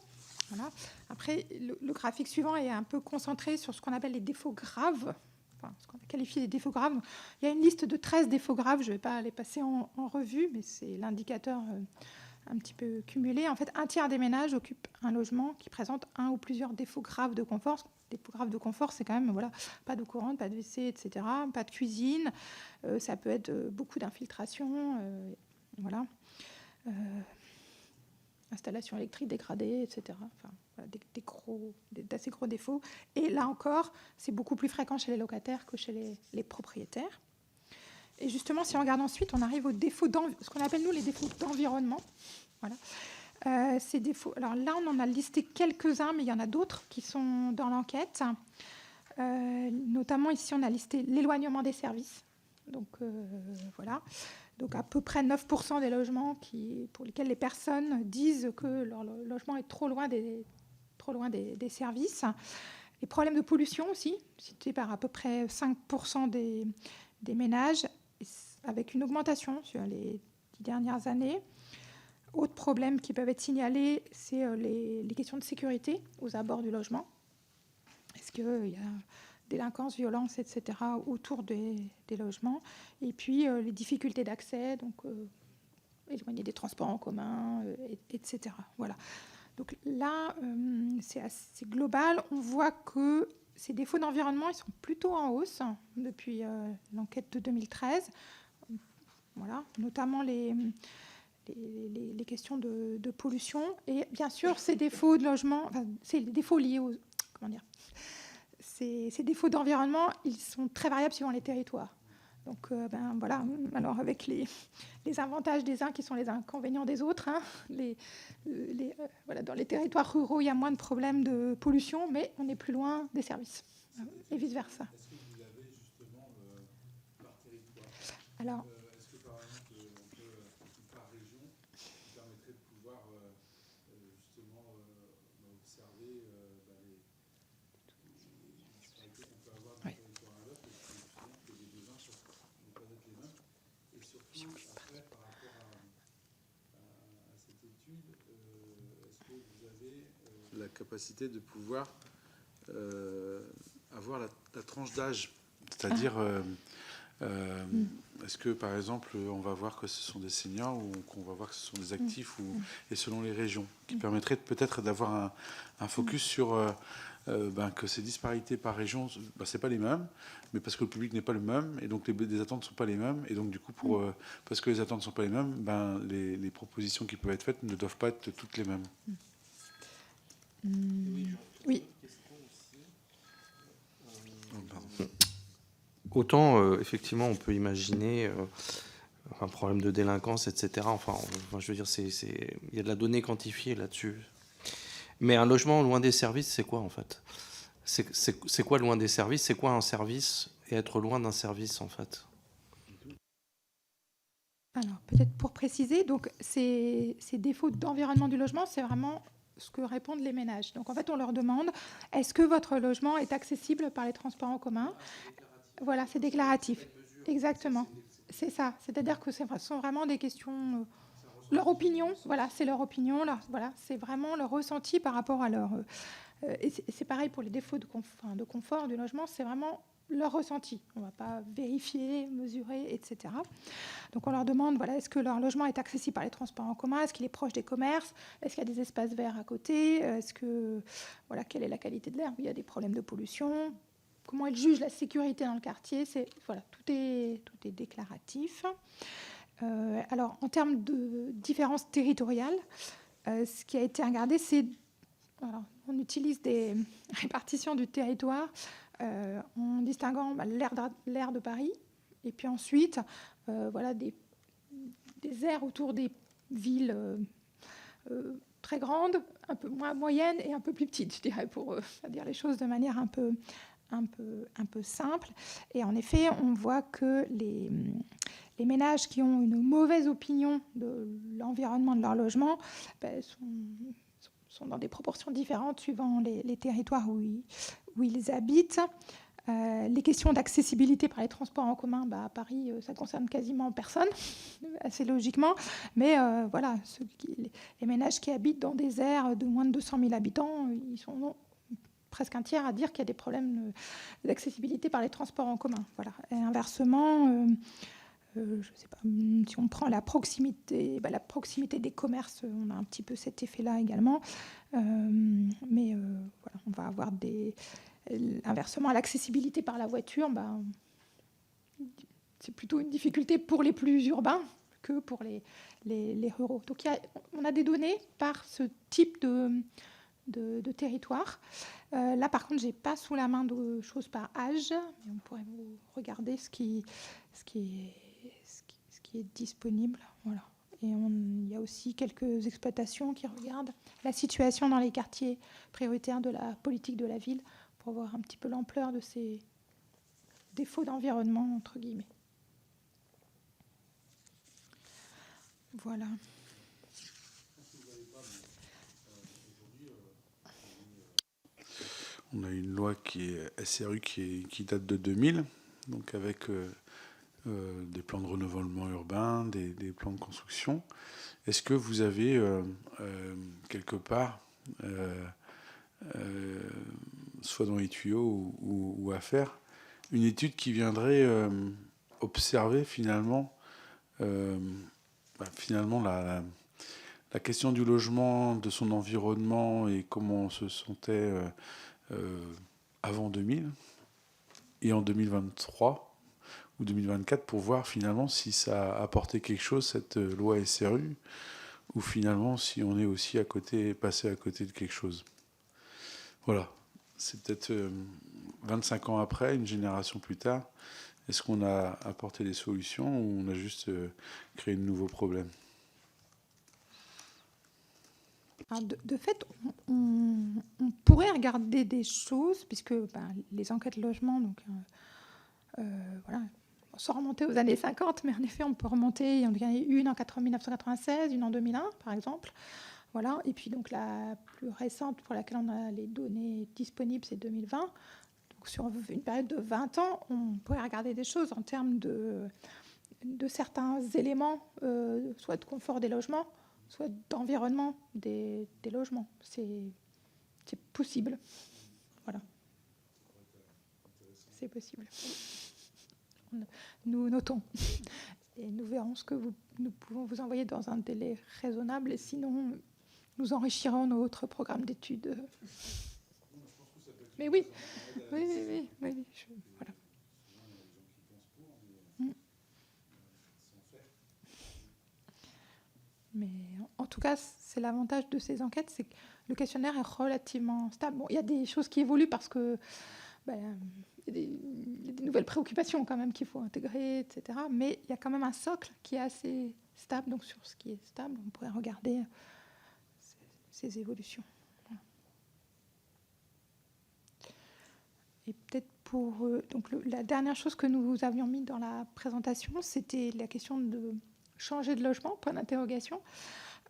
Voilà. Après, le graphique suivant est un peu concentré sur ce qu'on appelle les défauts graves, ce qu'on a qualifié des défauts graves. Il y a une liste de 13 défauts graves, je ne vais pas les passer en revue, mais c'est l'indicateur un petit peu cumulé. En fait, un tiers des ménages occupent un logement qui présente un ou plusieurs défauts graves de confort. Défauts graves de confort, c'est quand même pas d'eau courante, pas de WC, etc., pas de cuisine. Ça peut être beaucoup d'infiltration, voilà. Installation électrique dégradée, etc. Enfin, voilà, d'assez gros défauts. Et là encore, c'est beaucoup plus fréquent chez les locataires que chez les propriétaires. Et justement, si on regarde ensuite, on arrive aux défauts, ce qu'on appelle nous les défauts d'environnement. Voilà. Ces défauts. Alors là, on en a listé quelques-uns, mais il y en a d'autres qui sont dans l'enquête. Notamment ici, on a listé l'éloignement des services. Donc voilà. Donc à peu près 9% des logements pour lesquels les personnes disent que leur logement est trop loin des services. Les problèmes de pollution aussi, cités par à peu près 5% des ménages, avec une augmentation sur les 10 dernières années. Autres problèmes qui peuvent être signalés, c'est les questions de sécurité aux abords du logement. Est-ce qu'il y a délinquance, violence, etc. autour des logements. Et puis les difficultés d'accès, donc éloigner des transports en commun, etc. Voilà. Donc là, c'est assez global. On voit que ces défauts d'environnement, ils sont plutôt en hausse depuis l'enquête de 2013. Voilà, notamment les questions de pollution. Et bien sûr, ces défauts de logement, c'est les défauts liés aux... Comment dire ? Ces défauts d'environnement, ils sont très variables suivant les territoires. Donc, voilà. Alors, avec les avantages des uns qui sont les inconvénients des autres, hein, voilà, dans les territoires ruraux, il y a moins de problèmes de pollution, mais on est plus loin des services, et vice-versa. Est-ce que vous avez justement par territoire Alors, est-ce que par exemple, on peut, par région, qui permettrait de pouvoir justement observer les disparités qu'on peut avoir d'un territoire à l'autre, parce que justement que les besoins ne peuvent pas être les mêmes. Et surtout, après, par rapport à cette étude, est-ce que vous avez la capacité de pouvoir avoir la tranche d'âge, c'est-à-dire est-ce que par exemple on va voir que ce sont des seniors ou qu'on va voir que ce sont des actifs et selon les régions, qui permettrait peut-être d'avoir un focus sur que ces disparités par région, c'est pas les mêmes, mais parce que le public n'est pas le même et donc les attentes ne sont pas les mêmes et donc du coup parce que les attentes ne sont pas les mêmes, les propositions qui peuvent être faites ne doivent pas être toutes les mêmes. Oui. Autant, effectivement, on peut imaginer un problème de délinquance, etc. Enfin, je veux dire, il y a de la donnée quantifiée là-dessus. Mais un logement loin des services, c'est quoi, en fait ? C'est quoi loin des services ? C'est quoi un service et être loin d'un service, en fait ? Alors, peut-être pour préciser, donc ces défauts d'environnement du logement, c'est vraiment ce que répondent les ménages. Donc, en fait, on leur demande, est-ce que votre logement est accessible par les transports en commun ? Voilà, c'est déclaratif. Exactement. C'est ça. C'est-à-dire que ce sont vraiment des questions... leur opinion, voilà, c'est leur opinion. Voilà, c'est vraiment leur ressenti par rapport à leur... et c'est pareil pour les défauts de confort du logement, c'est vraiment leur ressenti. On ne va pas vérifier, mesurer, etc. Donc on leur demande, voilà, est-ce que leur logement est accessible par les transports en commun ? Est-ce qu'il est proche des commerces ? Est-ce qu'il y a des espaces verts à côté ? Voilà, quelle est la qualité de l'air ? Il y a des problèmes de pollution. Comment ils jugent la sécurité dans le quartier ? Voilà, tout est déclaratif. Alors, en termes de différences territoriales, ce qui a été regardé, c'est... Alors, on utilise des répartitions du territoire en distinguant l'aire de Paris et puis ensuite voilà, des aires autour des villes très grandes, un peu moins moyennes et un peu plus petites, je dirais, pour dire les choses de manière un peu simple. Et en effet, on voit que les ménages qui ont une mauvaise opinion de l'environnement de leur logement sont dans des proportions différentes suivant les territoires où ils habitent. Les questions d'accessibilité par les transports en commun, à Paris, ça concerne quasiment personne, assez logiquement. Mais voilà, les ménages qui habitent dans des aires de moins de 200 000 habitants, ils sont presque un tiers à dire qu'il y a des problèmes d'accessibilité par les transports en commun. Voilà. Et inversement, je ne sais pas, si on prend la proximité des commerces, on a un petit peu cet effet-là également. Mais voilà, on va avoir inversement, l'accessibilité par la voiture, c'est plutôt une difficulté pour les plus urbains que pour les ruraux. Donc on a des données par ce type de territoire. Là, par contre, je n'ai pas sous la main de choses par âge, mais on pourrait vous regarder ce qui est disponible. Voilà. Et il y a aussi quelques exploitations qui regardent la situation dans les quartiers prioritaires de la politique de la ville pour voir un petit peu l'ampleur de ces défauts d'environnement, entre guillemets. Voilà. On a une loi qui est SRU qui date de 2000, donc avec des plans de renouvellement urbain, des plans de construction. Est-ce que vous avez quelque part, soit dans les tuyaux ou à faire, une étude qui viendrait observer finalement la question du logement, de son environnement et comment on se sentait avant 2000 et en 2023 ou 2024 pour voir finalement si ça a apporté quelque chose, cette loi SRU, ou finalement si on est aussi passé à côté de quelque chose. Voilà, c'est peut-être 25 ans après, une génération plus tard. Est-ce qu'on a apporté des solutions ou on a juste créé de nouveaux problèmes? Alors, de fait, on pourrait regarder des choses, puisque les enquêtes logement, donc, voilà, sans remonter aux années 50, mais en effet, on peut remonter. Il y en a eu une en 1996, une en 2001, par exemple. Voilà. Et puis, donc, la plus récente, pour laquelle on a les données disponibles, c'est 2020. Donc, sur une période de 20 ans, on pourrait regarder des choses en termes de certains éléments, soit de confort des logements, soit d'environnement des logements. C'est possible. Voilà. C'est possible. Nous notons. Et nous verrons ce que nous pouvons vous envoyer dans un délai raisonnable. Et sinon, nous enrichirons notre programme d'études. Mais oui. Oui. Voilà. Mais en tout cas, c'est l'avantage de ces enquêtes, c'est que le questionnaire est relativement stable. Bon, il y a des choses qui évoluent parce que il y a des nouvelles préoccupations quand même qu'il faut intégrer, etc. Mais il y a quand même un socle qui est assez stable. Donc sur ce qui est stable, on pourrait regarder ces évolutions. Voilà. Et peut-être donc la dernière chose que nous avions mis dans la présentation, c'était la question de changer de logement, point d'interrogation.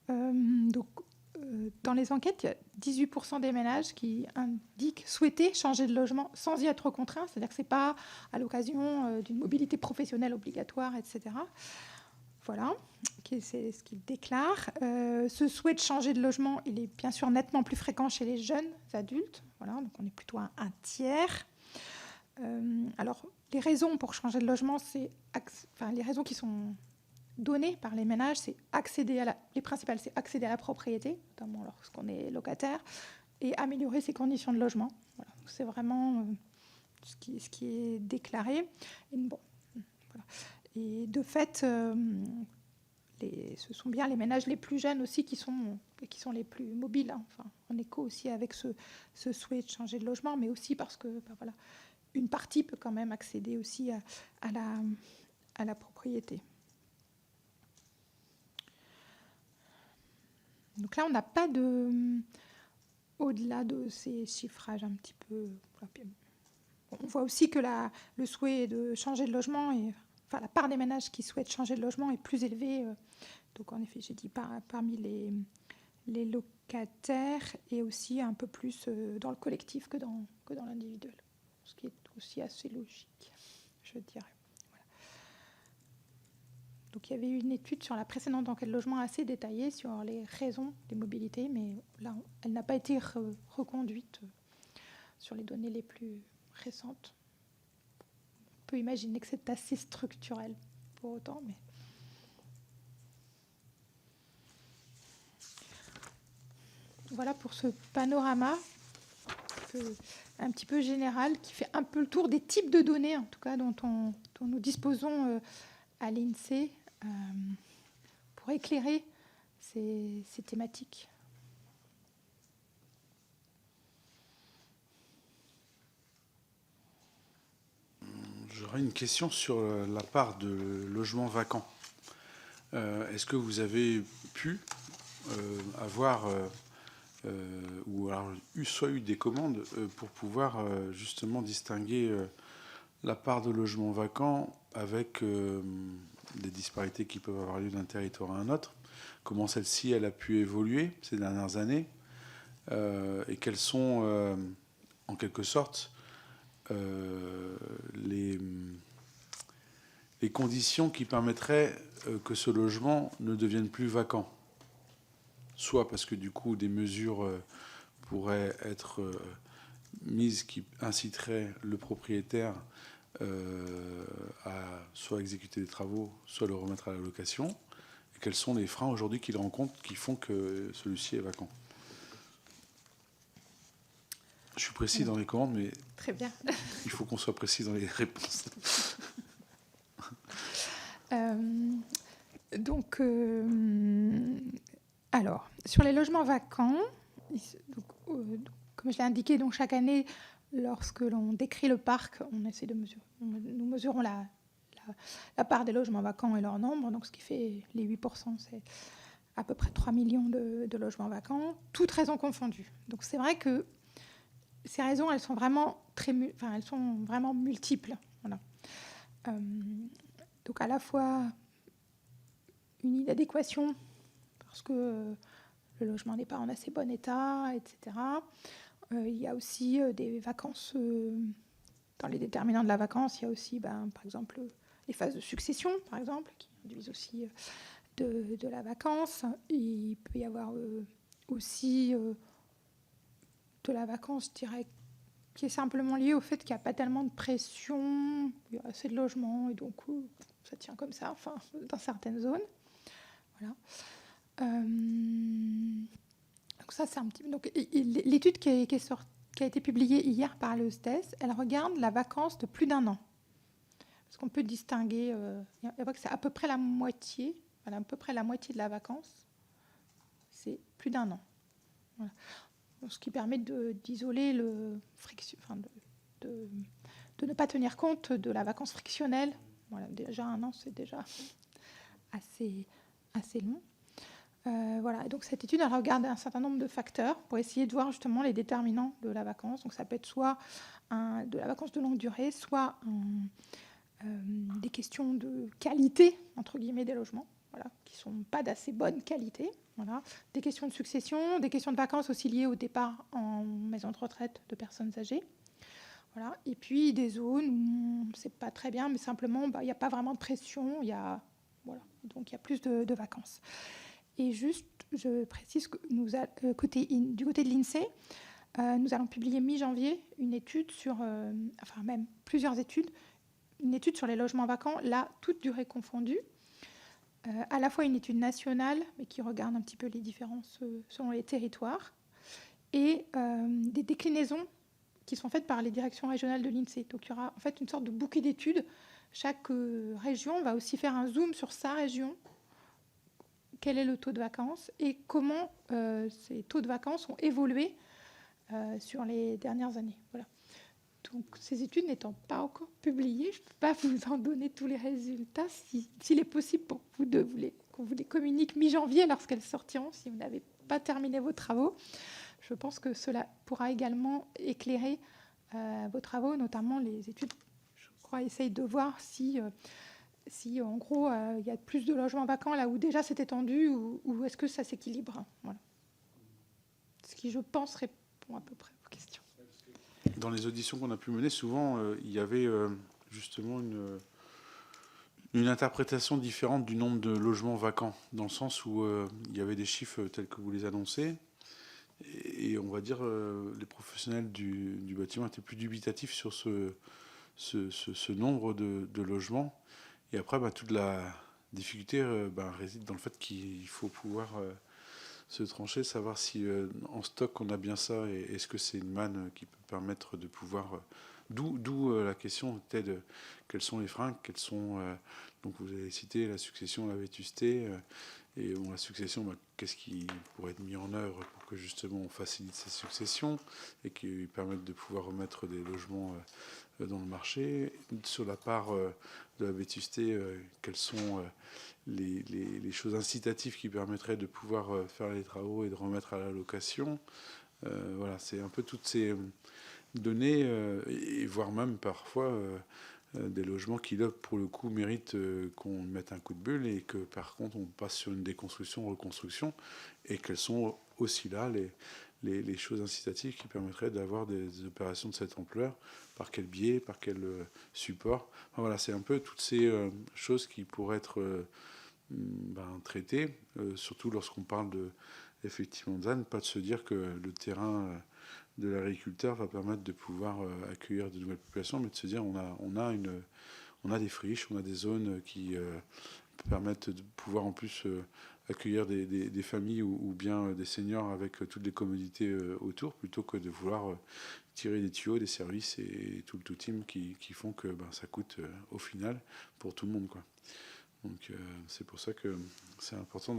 Dans les enquêtes, il y a 18% des ménages qui indiquent souhaiter changer de logement sans y être contraints, c'est-à-dire que ce n'est pas à l'occasion d'une mobilité professionnelle obligatoire, etc. Voilà, c'est ce qu'ils déclarent. Ce souhait de changer de logement, il est bien sûr nettement plus fréquent chez les jeunes adultes. Voilà, donc on est plutôt à un tiers. Alors, les raisons pour changer de logement, les raisons qui sont données par les ménages, c'est les principales, c'est accéder à la propriété, notamment lorsqu'on est locataire, et améliorer ses conditions de logement. Voilà. C'est vraiment ce qui est déclaré. Et de fait, ce sont bien les ménages les plus jeunes aussi qui sont les plus mobiles, hein. Enfin, en écho aussi avec ce souhait de changer de logement, mais aussi parce que une partie peut quand même accéder aussi à la propriété. Donc là, on n'a pas au-delà de ces chiffrages un petit peu. On voit aussi que le souhait de changer de logement, la part des ménages qui souhaitent changer de logement est plus élevée. Donc en effet, j'ai dit parmi les locataires et aussi un peu plus dans le collectif que dans l'individuel. Ce qui est aussi assez logique, je dirais. Donc, il y avait eu une étude sur la précédente enquête de logement assez détaillée sur les raisons des mobilités, mais là, elle n'a pas été reconduite sur les données les plus récentes. On peut imaginer que c'est assez structurel pour autant, mais... Voilà pour ce panorama un petit peu général qui fait un peu le tour des types de données, en tout cas, dont nous disposons à l'INSEE pour éclairer ces thématiques. J'aurais une question sur la part de logements vacants. Est-ce que vous avez pu avoir ou alors soit eu des commandes pour pouvoir justement distinguer la part de logements vacants avec des disparités qui peuvent avoir lieu d'un territoire à un autre, comment celle-ci elle a pu évoluer ces dernières années et quelles sont en quelque sorte les conditions qui permettraient que ce logement ne devienne plus vacant, soit parce que du coup des mesures pourraient être mises qui inciteraient le propriétaire à soit exécuter des travaux, soit le remettre à la location. Et quels sont les freins aujourd'hui qu'il rencontre qui font que celui-ci est vacant? Je suis précis dans les commandes, mais très bien. Il faut qu'on soit précis dans les réponses. Alors, sur les logements vacants, comme je l'ai indiqué, donc chaque année, lorsque l'on décrit le parc, on essaie de mesurer. Nous mesurons la part des logements vacants et leur nombre. Donc, ce qui fait les 8%, c'est à peu près 3 millions de logements vacants, toutes raisons confondues. Donc, c'est vrai que ces raisons, elles sont vraiment multiples. Voilà. Donc, à la fois une inadéquation parce que le logement n'est pas en assez bon état, etc. Il y a aussi des vacances. Dans les déterminants de la vacance, il y a aussi, par exemple, les phases de succession, par exemple, qui induisent aussi de la vacance. Il peut y avoir aussi de la vacance, je dirais, qui est simplement liée au fait qu'il n'y a pas tellement de pression, il y a assez de logements, et donc ça tient comme ça, enfin, dans certaines zones. Voilà. Donc ça, c'est un petit. Donc l'étude qui a été publiée hier par le STES, elle regarde la vacance de plus d'un an. Parce qu'on peut distinguer, il y a que c'est à peu près la moitié, voilà, à peu près la moitié de la vacance, c'est plus d'un an. Voilà. Donc, ce qui permet d'isoler le friction, enfin de ne pas tenir compte de la vacance frictionnelle. Voilà, déjà un an, c'est déjà assez long. Voilà. Donc cette étude, elle regarde un certain nombre de facteurs pour essayer de voir justement les déterminants de la vacance. Donc ça peut être soit de la vacance de longue durée, soit des questions de qualité, entre guillemets, des logements, voilà, qui ne sont pas d'assez bonne qualité. Voilà. Des questions de succession, des questions de vacances aussi liées au départ en maison de retraite de personnes âgées. Voilà. Et puis des zones où c'est pas très bien, mais simplement, il n'y a pas vraiment de pression, voilà. Donc il y a plus de vacances. Et juste, je précise que du côté de l'INSEE, nous allons publier mi-janvier une étude enfin même plusieurs études, une étude sur les logements vacants, là, toutes durées confondues, à la fois une étude nationale, mais qui regarde un petit peu les différences selon les territoires, et des déclinaisons qui sont faites par les directions régionales de l'INSEE. Donc il y aura en fait une sorte de bouquet d'études. Chaque région va aussi faire un zoom sur sa région, quel est le taux de vacances et comment ces taux de vacances ont évolué sur les dernières années. Voilà. Donc, ces études n'étant pas encore publiées, je ne peux pas vous en donner tous les résultats. S'il est possible pour vous qu'on vous les communique mi-janvier lorsqu'elles sortiront, si vous n'avez pas terminé vos travaux, je pense que cela pourra également éclairer vos travaux, notamment les études, je crois, essayent de voir si en gros, il y a plus de logements vacants là où déjà c'est étendu ou est-ce que ça s'équilibre. Voilà. Ce qui, je pense, répond à peu près aux questions. Dans les auditions qu'on a pu mener, souvent, il y avait justement une interprétation différente du nombre de logements vacants, dans le sens où il y avait des chiffres tels que vous les annoncez, et on va dire les professionnels du bâtiment étaient plus dubitatifs sur ce nombre de logements. Et après, toute la difficulté réside dans le fait qu'il faut pouvoir se trancher, savoir si en stock on a bien ça, et est-ce que c'est une manne qui peut permettre de pouvoir... D'où la question était de quels sont les freins, quels sont... donc vous avez cité la succession, la vétusté, et la succession, qu'est-ce qui pourrait être mis en œuvre pour que justement on facilite ces successions et qui permettent de pouvoir remettre des logements dans le marché. Sur la part de la vétusté, quelles sont les choses incitatives qui permettraient de pouvoir faire les travaux et de remettre à la location. Voilà, c'est un peu toutes ces données, et voire même parfois des logements qui, là, pour le coup, méritent qu'on mette un coup de bulle et que, par contre, on passe sur une déconstruction, reconstruction, et quelles sont aussi là les choses incitatives qui permettraient d'avoir des opérations de cette ampleur, par quel biais, par quel support. Enfin, voilà, c'est un peu toutes ces choses qui pourraient être traitées, surtout lorsqu'on parle effectivement de ZAN, pas de se dire que le terrain de l'agriculteur va permettre de pouvoir accueillir de nouvelles populations, mais de se dire on a des friches, on a des zones qui permettent de pouvoir en plus accueillir des familles ou bien des seniors avec toutes les commodités autour, plutôt que de vouloir tirer des tuyaux, des services et tout le tout team qui font que ça coûte au final pour tout le monde, quoi. Donc c'est pour ça que c'est important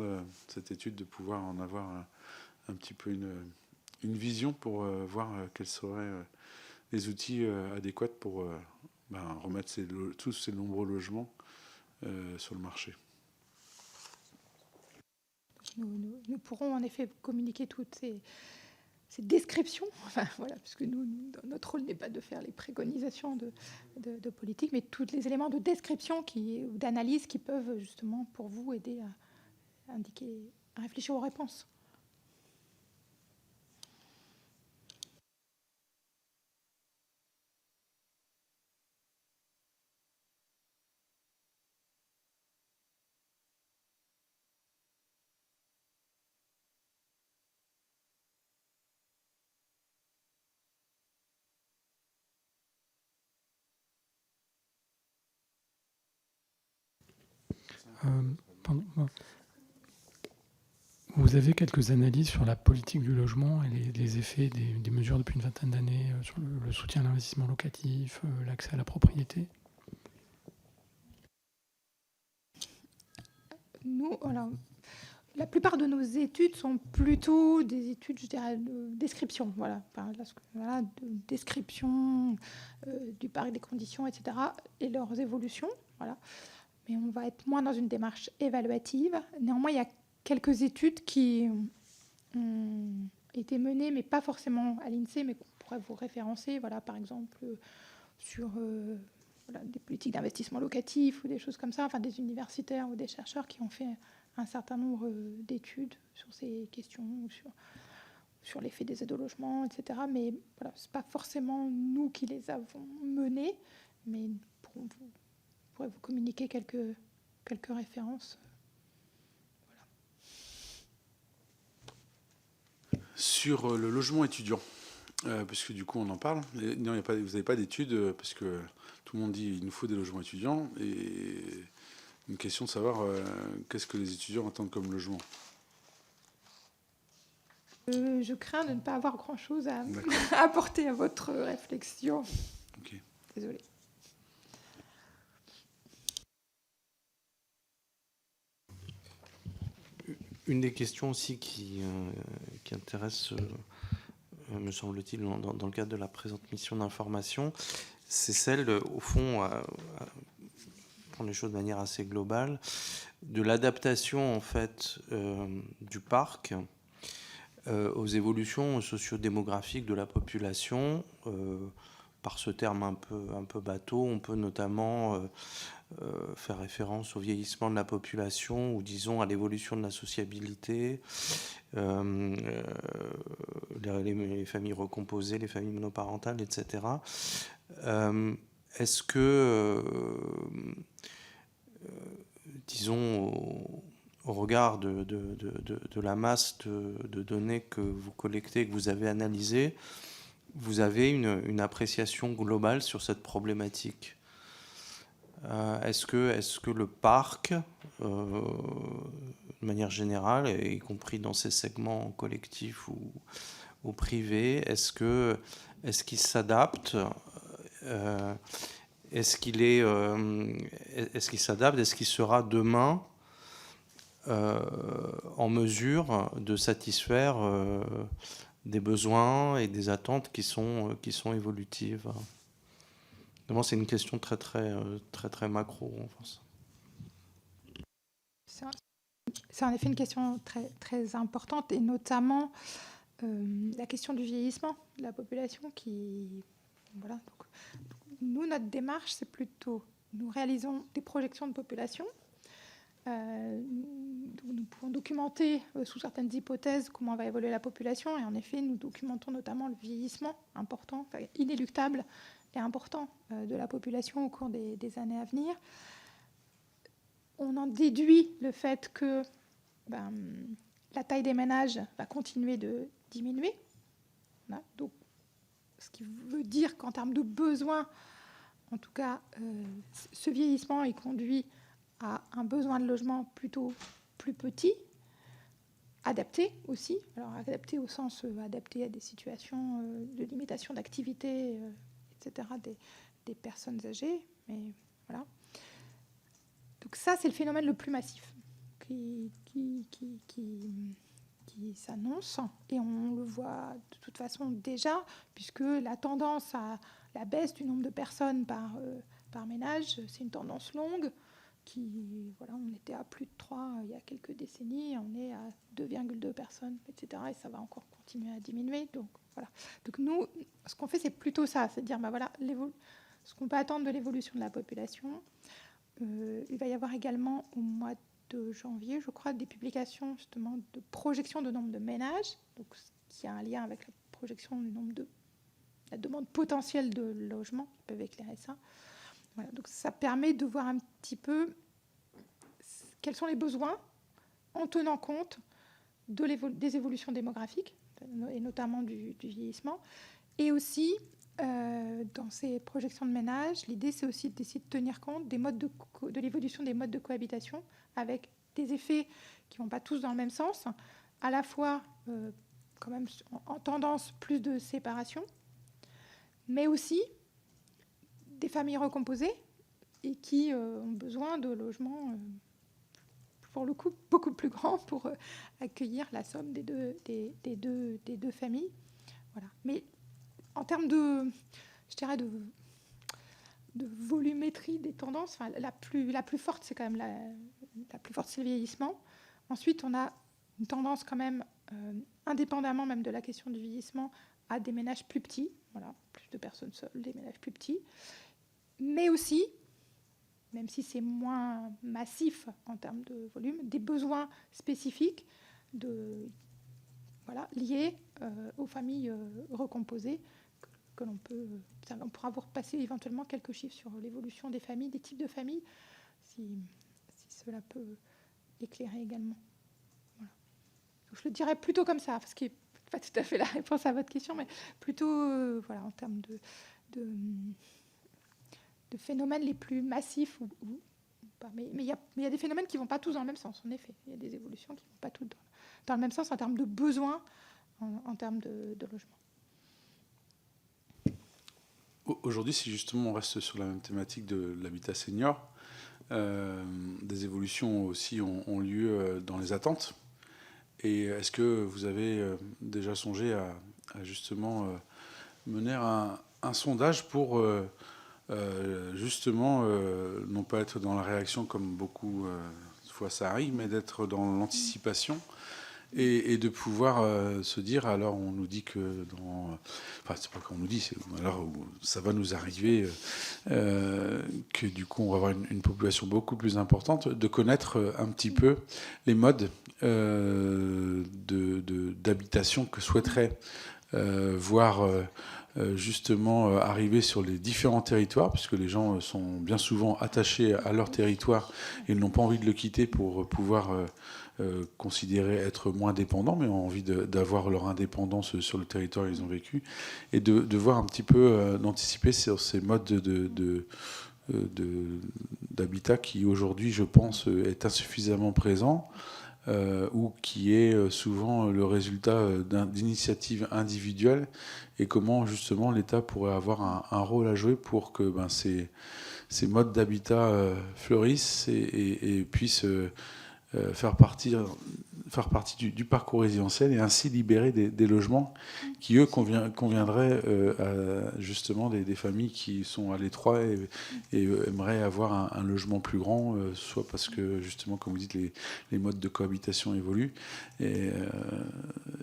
cette étude de pouvoir en avoir un petit peu une vision pour voir quelles seraient les outils adéquats pour remettre tous ces nombreux logements sur le marché. Nous pourrons en effet communiquer toutes ces descriptions, enfin, voilà, puisque notre rôle n'est pas de faire les préconisations de politique, mais tous les éléments de description ou d'analyse qui peuvent justement pour vous aider à réfléchir aux réponses. Vous avez quelques analyses sur la politique du logement et les effets des mesures depuis une vingtaine d'années sur le soutien à l'investissement locatif, l'accès à la propriété? Alors, la plupart de nos études sont plutôt des études, je dirais, de description, voilà, de description du parc, des conditions, etc., et leurs évolutions, voilà. Mais on va être moins dans une démarche évaluative. Néanmoins, il y a quelques études qui ont été menées, mais pas forcément à l'INSEE, mais qu'on pourrait vous référencer, voilà, par exemple, sur des politiques d'investissement locatif ou des choses comme ça, enfin des universitaires ou des chercheurs qui ont fait un certain nombre d'études sur ces questions, sur l'effet des aides au logement, etc. Mais voilà, ce n'est pas forcément nous qui les avons menées, mais on pourrait vous communiquer quelques références. Sur le logement étudiant, puisque du coup on en parle, non, vous n'avez pas d'études, parce que tout le monde dit qu'il nous faut des logements étudiants, et une question de savoir qu'est-ce que les étudiants attendent comme logement. Je crains de ne pas avoir grand-chose à apporter à votre réflexion. Okay. Désolée. Une des questions aussi qui intéresse, me semble-t-il, dans le cadre de la présente mission d'information, c'est celle, au fond, prendre les choses de manière assez globale, de l'adaptation en fait du parc aux évolutions sociodémographiques de la population. Par ce terme un peu bateau, on peut notamment faire référence au vieillissement de la population ou disons à l'évolution de la sociabilité, les familles recomposées, les familles monoparentales, etc. Est-ce que, disons, au regard de la masse de données que vous collectez, que vous avez analysées, vous avez une appréciation globale sur cette problématique? Est-ce que le parc, de manière générale, y compris dans ces segments collectifs ou privés, est-ce qu'il s'adapte? Est-ce qu'il s'adapte? Est-ce qu'il sera demain en mesure de satisfaire des besoins et des attentes qui sont évolutives? Vraiment, c'est une question très macro, en France. C'est en effet une question très importante, et notamment la question du vieillissement de la population voilà. Donc, nous, notre démarche, c'est plutôt, nous réalisons des projections de population. Nous pouvons documenter sous certaines hypothèses comment va évoluer la population, et en effet, nous documentons notamment le vieillissement important, enfin, inéluctable et important de la population au cours des années à venir. On en déduit le fait que la taille des ménages va continuer de diminuer. Voilà. Donc, ce qui veut dire qu'en termes de besoins, en tout cas, ce vieillissement est conduit à un besoin de logement plutôt plus petit, adapté aussi. Alors, adapté au sens adapté à des situations de limitation d'activité, etc., des personnes âgées. Mais voilà. Donc ça, c'est le phénomène le plus massif qui qui s'annonce, et on le voit de toute façon déjà, puisque la tendance à la baisse du nombre de personnes par ménage, c'est une tendance longue, on était à plus de 3 il y a quelques décennies, on est à 2,2 personnes, etc. Et ça va encore continuer à diminuer. Donc nous, ce qu'on fait, c'est plutôt ça, c'est de dire, ce qu'on peut attendre de l'évolution de la population. Il va y avoir également au mois de janvier, je crois, des publications justement de projection de nombre de ménages, donc qui a un lien avec la projection du nombre de la demande potentielle de logements qui peuvent éclairer ça. Voilà, donc ça permet de voir un petit peu quels sont les besoins en tenant compte des évolutions démographiques, et notamment du vieillissement. Et aussi, dans ces projections de ménage, l'idée, c'est aussi d'essayer de tenir compte de l'évolution des modes de cohabitation, avec des effets qui ne vont pas tous dans le même sens, à la fois quand même en tendance plus de séparation, mais aussi des familles recomposées et qui ont besoin de logements, pour le coup, beaucoup plus grands pour accueillir la somme des deux familles. Voilà. Mais en termes de volumétrie des tendances, la plus forte, c'est quand même la plus forte, c'est le vieillissement. Ensuite, on a une tendance quand même, indépendamment même de la question du vieillissement, à des ménages plus petits, plus de personnes seules, des ménages plus petits, mais aussi, même si c'est moins massif en termes de volume, des besoins spécifiques liés aux familles recomposées, que l'on peut... On pourra vous repasser éventuellement quelques chiffres sur l'évolution des familles, des types de familles, si cela peut éclairer également. Voilà. Donc, je le dirais plutôt comme ça, parce que pas tout à fait la réponse à votre question, mais plutôt en termes de phénomènes les plus massifs. Mais il y a des phénomènes qui ne vont pas tous dans le même sens, en effet. Il y a des évolutions qui ne vont pas toutes dans le même sens en termes de besoins, en termes de logement. Aujourd'hui, si justement on reste sur la même thématique de l'habitat senior, des évolutions aussi ont lieu dans les attentes. Et est-ce que vous avez déjà songé à justement mener un sondage pour justement non pas être dans la réaction comme beaucoup de fois ça arrive, mais d'être dans l'anticipation et de pouvoir se dire, alors on nous dit que c'est pas qu'on nous dit, c'est alors ça va nous arriver que du coup on va avoir une population beaucoup plus importante, de connaître un petit peu les modes d'habitation que souhaiterait voir justement arriver sur les différents territoires, puisque les gens sont bien souvent attachés à leur territoire et n'ont pas envie de le quitter pour pouvoir considérer être moins dépendants, mais ont envie d'avoir leur indépendance sur le territoire où ils ont vécu, et de voir un petit peu, d'anticiper sur ces modes d'habitat qui aujourd'hui, je pense, est insuffisamment présent, ou qui est souvent le résultat d'initiatives individuelles, et comment justement l'État pourrait avoir un rôle à jouer pour que ces modes d'habitat fleurissent et puissent faire partie du parcours résidentiel, et ainsi libérer des logements qui, eux, conviendraient à justement des familles qui sont à l'étroit et aimeraient avoir un logement plus grand, soit parce que, justement, comme vous dites, les modes de cohabitation évoluent. Et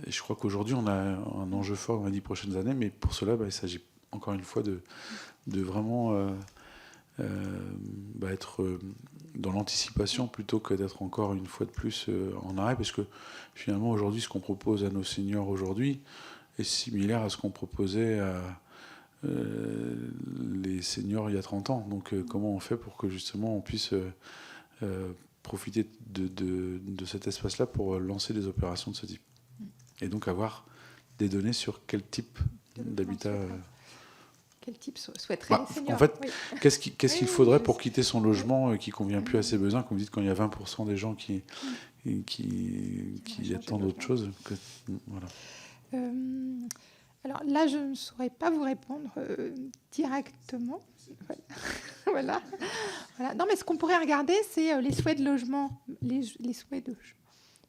je crois qu'aujourd'hui, on a un enjeu fort dans les 10 prochaines années, mais pour cela, il s'agit encore une fois de vraiment... être dans l'anticipation plutôt que d'être encore une fois de plus en arrêt, parce que finalement aujourd'hui ce qu'on propose à nos seniors aujourd'hui est similaire à ce qu'on proposait à les seniors il y a 30 ans. Donc comment on fait pour que justement on puisse profiter de cet espace-là pour lancer des opérations de ce type, et donc avoir des données sur quel type d'habitat quel type souhaiterait les seniors. En fait, oui. qu'est-ce qu'il faudrait pour quitter son logement qui ne convient plus à ses besoins, comme vous dites, quand il y a 20% des gens qui attendent autre chose voilà. Alors là, je ne saurais pas vous répondre directement. Voilà. Non, mais ce qu'on pourrait regarder, c'est les souhaits de logement, les souhaits de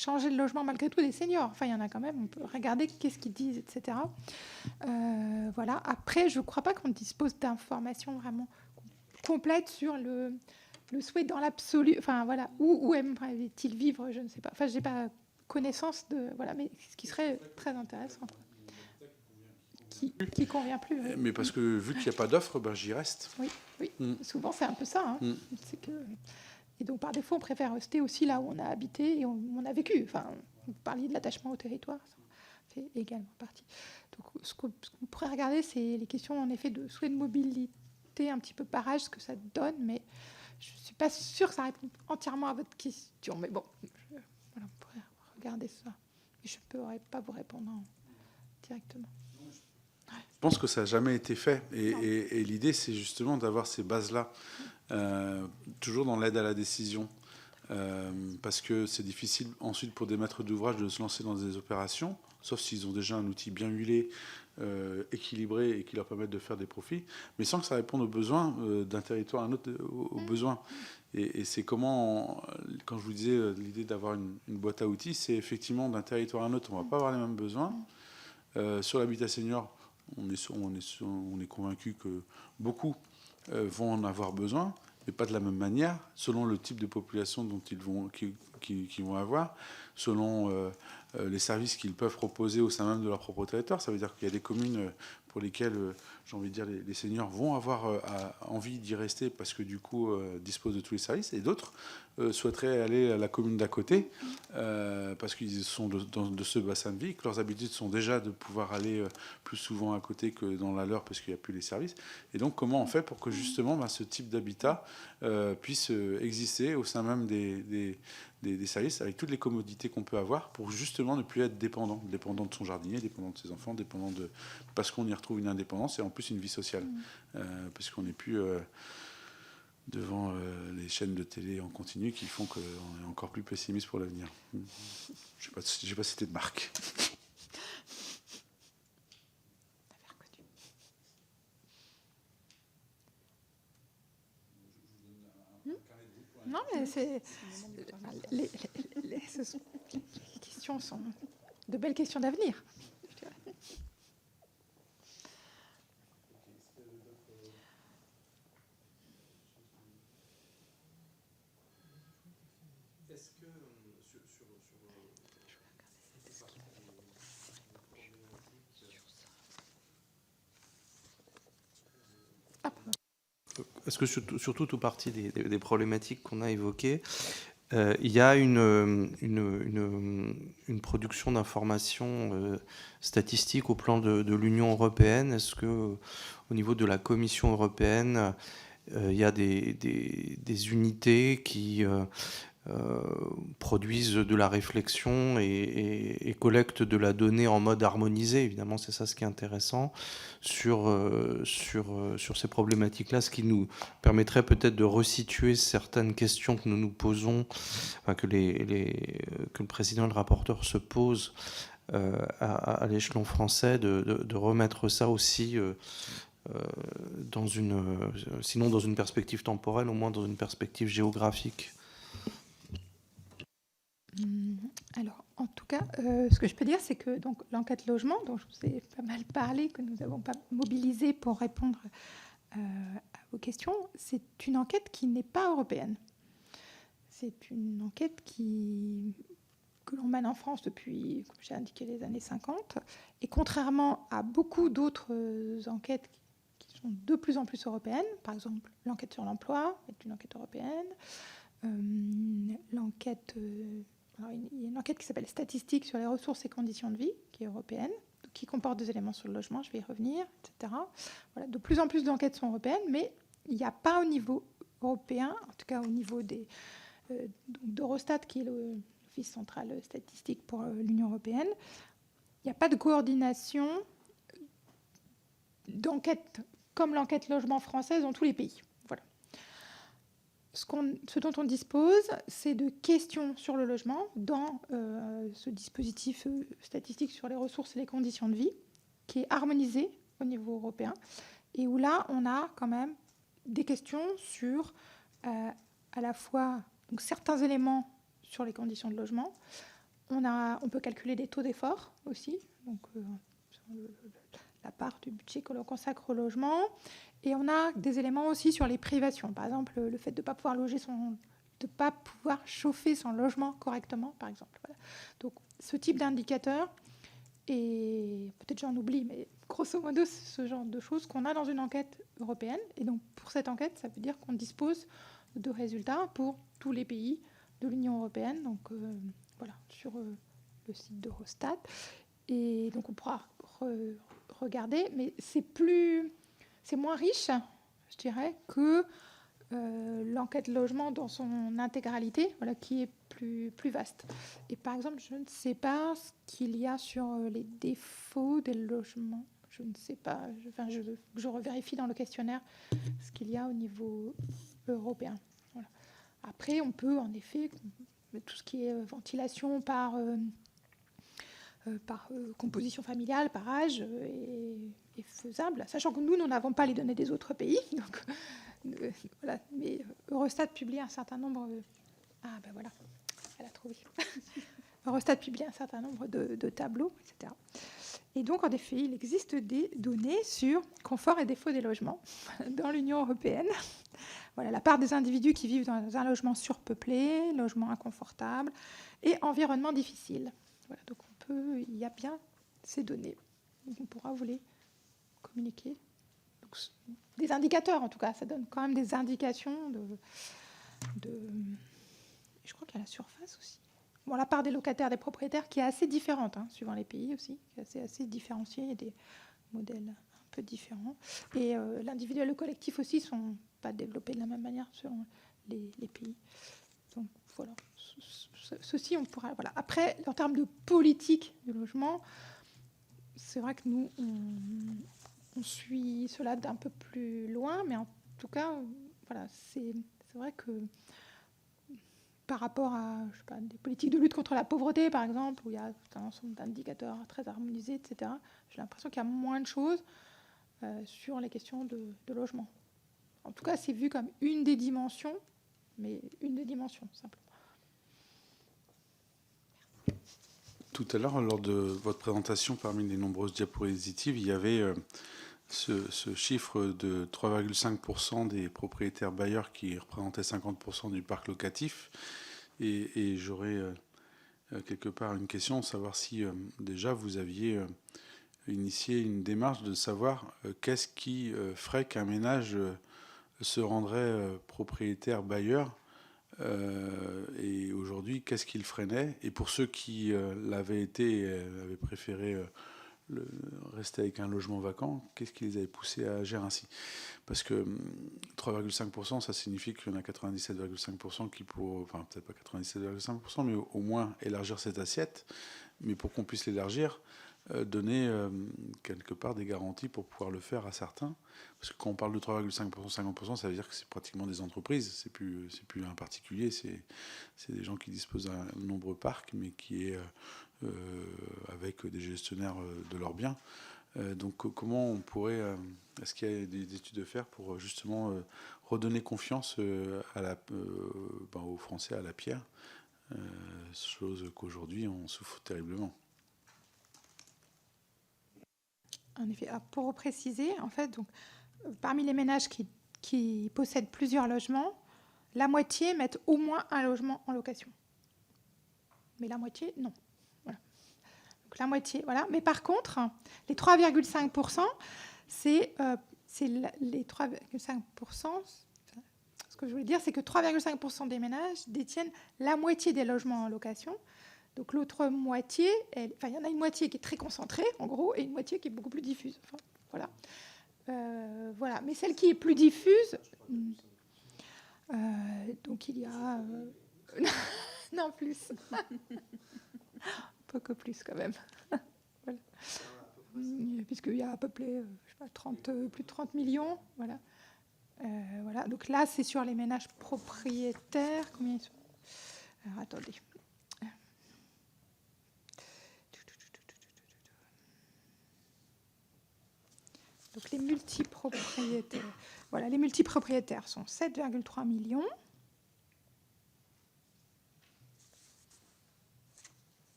changer le logement malgré tout des seniors. Enfin, il y en a quand même, on peut regarder qu'est-ce qu'ils disent, etc. Voilà. Après, je ne crois pas qu'on dispose d'informations vraiment complètes sur le souhait dans l'absolu. Enfin, voilà, où aimerait-il vivre, je ne sais pas. Enfin, je n'ai pas connaissance de... Voilà, mais ce qui serait très intéressant. Qui convient plus. Oui. Mais parce que vu qu'il n'y a pas d'offre, ben, j'y reste. Oui. Souvent c'est un peu ça. C'est que... Et donc par défaut, on préfère rester aussi là où on a habité et on a vécu. Enfin, vous parliez de l'attachement au territoire, ça fait également partie. Donc ce qu'on pourrait regarder, c'est les questions en effet de souhait de mobilité un petit peu par âge, ce que ça donne, mais je ne suis pas sûre que ça répond entièrement à votre question. Mais bon, voilà, on pourrait regarder ça. Et je ne pourrais pas vous répondre directement. Je pense que ça n'a jamais été fait. Et l'idée, c'est justement d'avoir ces bases-là, toujours dans l'aide à la décision. Parce que c'est difficile ensuite pour des maîtres d'ouvrage de se lancer dans des opérations, sauf s'ils ont déjà un outil bien huilé, équilibré et qui leur permettent de faire des profits, mais sans que ça réponde aux besoins d'un territoire à un autre, aux besoins. Et c'est comment, quand je vous disais l'idée d'avoir une boîte à outils, c'est effectivement d'un territoire à un autre, on ne va pas avoir les mêmes besoins. Sur l'habitat senior, on est convaincu que beaucoup vont en avoir besoin, mais pas de la même manière, selon le type de population dont qu'ils vont avoir, selon les services qu'ils peuvent proposer au sein même de leur propre territoire. Ça veut dire qu'il y a des communes pour lesquelles, j'ai envie de dire, les seniors vont avoir envie d'y rester parce que du coup disposent de tous les services, et d'autres souhaiteraient aller à la commune d'à côté parce qu'ils sont de ce bassin de vie, que leurs habitudes sont déjà de pouvoir aller plus souvent à côté que dans la leur parce qu'il n'y a plus les services. Et donc comment on fait pour que justement ce type d'habitat puisse exister au sein même des services avec toutes les commodités qu'on peut avoir pour justement ne plus être dépendant de son jardinier, dépendant de ses enfants, dépendant de... parce qu'on y retrouve une indépendance et en plus une vie sociale. Parce qu'on n'est plus devant les chaînes de télé en continu qui font qu'on est encore plus pessimiste pour l'avenir. Je n'ai pas cité de marque. Non, mais les questions sont de belles questions d'avenir. Est-ce que sur Est-ce que surtout tout partie des problématiques qu'on a évoquées, il y a une production d'informations statistiques au plan de l'Union européenne. Est-ce que au niveau de la Commission européenne, il y a des unités qui produisent de la réflexion et collectent de la donnée en mode harmonisé? Évidemment, c'est ça ce qui est intéressant sur ces problématiques-là, ce qui nous permettrait peut-être de resituer certaines questions que nous nous posons, enfin, que le président et le rapporteur se posent à l'échelon français, de remettre ça aussi sinon dans une perspective temporelle, au moins dans une perspective géographique. Alors, en tout cas, ce que je peux dire, c'est que donc, l'enquête logement, dont je vous ai pas mal parlé, que nous avons pas mobilisé pour répondre à vos questions, c'est une enquête qui n'est pas européenne. C'est une enquête que l'on mène en France depuis, comme j'ai indiqué, les années 50. Et contrairement à beaucoup d'autres enquêtes qui sont de plus en plus européennes, par exemple, l'enquête sur l'emploi est une enquête européenne, l'enquête... Alors, il y a une enquête qui s'appelle Statistiques sur les ressources et conditions de vie, qui est européenne, qui comporte des éléments sur le logement, je vais y revenir, etc. Voilà, de plus en plus d'enquêtes sont européennes, mais il n'y a pas au niveau européen, en tout cas au niveau d'Eurostat, qui est l'Office central statistique pour l'Union européenne, il n'y a pas de coordination d'enquête comme l'enquête logement française dans tous les pays. Ce dont on dispose, c'est de questions sur le logement dans ce dispositif statistique sur les ressources et les conditions de vie, qui est harmonisé au niveau européen, et où là, on a quand même des questions sur à la fois donc, certains éléments sur les conditions de logement, On peut calculer des taux d'effort aussi, donc sur la part du budget que l'on consacre au logement. Et on a des éléments aussi sur les privations. Par exemple, le fait de ne pas pouvoir pas pouvoir chauffer son logement correctement, par exemple. Voilà. Donc, ce type d'indicateur, et peut-être j'en oublie, mais grosso modo, c'est ce genre de choses qu'on a dans une enquête européenne. Et donc, pour cette enquête, ça veut dire qu'on dispose de résultats pour tous les pays de l'Union européenne. Donc, voilà, sur le site d'Eurostat. Et donc, on pourra regarder, mais c'est moins riche, je dirais, que l'enquête logement dans son intégralité, voilà, qui est plus vaste. Et par exemple, je ne sais pas ce qu'il y a sur les défauts des logements. Je ne sais pas. Je revérifie dans le questionnaire ce qu'il y a au niveau européen. Voilà. Après, on peut en effet, tout ce qui est ventilation par composition familiale, par âge, est faisable, sachant que nous n'avons pas les données des autres pays. Donc, voilà. Mais Eurostat publie un certain nombre... Ah ben voilà, elle a trouvé. Eurostat publie un certain nombre de tableaux, etc. Et donc, en effet, il existe des données sur confort et défaut des logements dans l'Union européenne. Voilà, la part des individus qui vivent dans un logement surpeuplé, logement inconfortable et environnement difficile. Voilà, donc il y a bien ces données. Donc on pourra vous les communiquer. Donc, des indicateurs, en tout cas, ça donne quand même des indications je crois qu'il y a la surface aussi. Bon, la part des locataires, des propriétaires, qui est assez différente, suivant les pays aussi, qui est assez différenciée. Il y a des modèles un peu différents. Et l'individuel et le collectif aussi ne sont pas développés de la même manière selon les pays. Donc, voilà. Ceci, on pourra... Voilà. Après, en termes de politique du logement, c'est vrai que nous, on suit cela d'un peu plus loin, mais en tout cas, voilà, c'est vrai que par rapport à des politiques de lutte contre la pauvreté, par exemple, où il y a un ensemble d'indicateurs très harmonisés, etc., j'ai l'impression qu'il y a moins de choses sur les questions de logement. En tout cas, c'est vu comme une des dimensions, mais une des dimensions, simplement. Tout à l'heure, lors de votre présentation, parmi les nombreuses diapositives, il y avait ce chiffre de 3,5% des propriétaires bailleurs qui représentaient 50% du parc locatif. Et j'aurais quelque part une question, savoir si déjà vous aviez initié une démarche de savoir qu'est-ce qui ferait qu'un ménage se rendrait propriétaire bailleur. Et aujourd'hui, qu'est-ce qui le freinait? Et pour ceux qui l'avaient été, avaient préféré rester avec un logement vacant, qu'est-ce qui les avait poussés à agir ainsi? Parce que 3,5%, ça signifie qu'il y en a 97,5% qui pourront, enfin peut-être pas 97,5%, mais au moins élargir cette assiette. Mais pour qu'on puisse l'élargir, donner quelque part des garanties pour pouvoir le faire à certains. Parce que quand on parle de 3,5%, 50%, ça veut dire que c'est pratiquement des entreprises. C'est plus un particulier. C'est des gens qui disposent d'un nombreux parcs, mais qui est avec des gestionnaires de leurs biens. Donc comment on pourrait... est-ce qu'il y a des études à faire pour justement redonner confiance aux Français à la pierre, chose qu'aujourd'hui on souffre terriblement. En effet, pour préciser, en fait, donc, parmi les ménages qui possèdent plusieurs logements, la moitié mettent au moins un logement en location. Mais la moitié, non. Voilà. Donc la moitié, voilà. Mais par contre, les 3,5%, c'est les 3,5%. Ce que je voulais dire, c'est que 3,5% des ménages détiennent la moitié des logements en location. Donc l'autre moitié, il y en a une moitié qui est très concentrée, en gros, et une moitié qui est beaucoup plus diffuse. Enfin, voilà. Voilà. Mais celle qui est plus diffuse, donc il y a... non, plus. Pas que plus, quand même. Voilà. Puisqu'il y a à peu près plus de 30 millions. Voilà. Voilà. Donc là, c'est sur les ménages propriétaires. Combien ils sont? Alors, attendez. Donc les multipropriétaires. Voilà, les multipropriétaires sont 7,3 millions.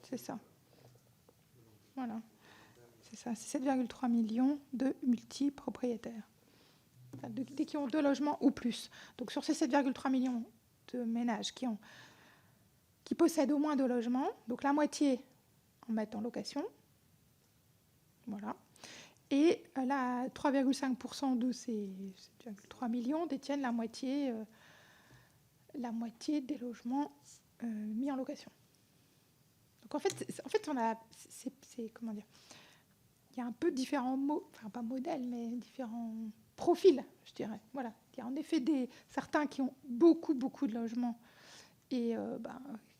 C'est ça. Voilà. C'est ça, c'est 7,3 millions de multipropriétaires. Enfin, dès qui ont 2 logements ou plus. Donc sur ces 7,3 millions de ménages qui possèdent au moins 2 logements, donc la moitié en mettent en location. Voilà. Et là, 3,5% de ces 7,3 millions détiennent la moitié des logements mis en location. Donc en fait on a, c'est comment dire, il y a un peu différents enfin pas modèles, mais différents profils, je dirais. Voilà, il y a en effet certains qui ont beaucoup de logements et qui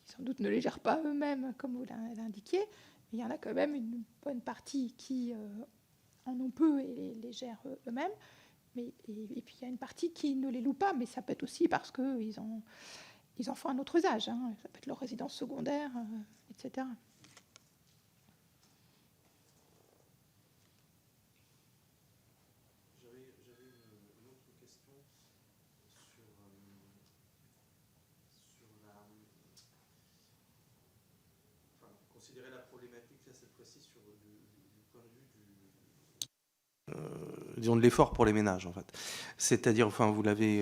sans doute ne les gèrent pas eux-mêmes, comme vous l'indiquiez. Mais il y en a quand même une bonne partie qui en ont peu et les gèrent eux-mêmes. Et puis il y a une partie qui ne les loue pas, mais ça peut être aussi parce qu'ils en font un autre usage. Hein. Ça peut être leur résidence secondaire, etc. J'avais une autre question sur considérer la problématique là, cette fois-ci sur du point de vue disons de l'effort pour les ménages en fait. C'est-à-dire, enfin vous l'avez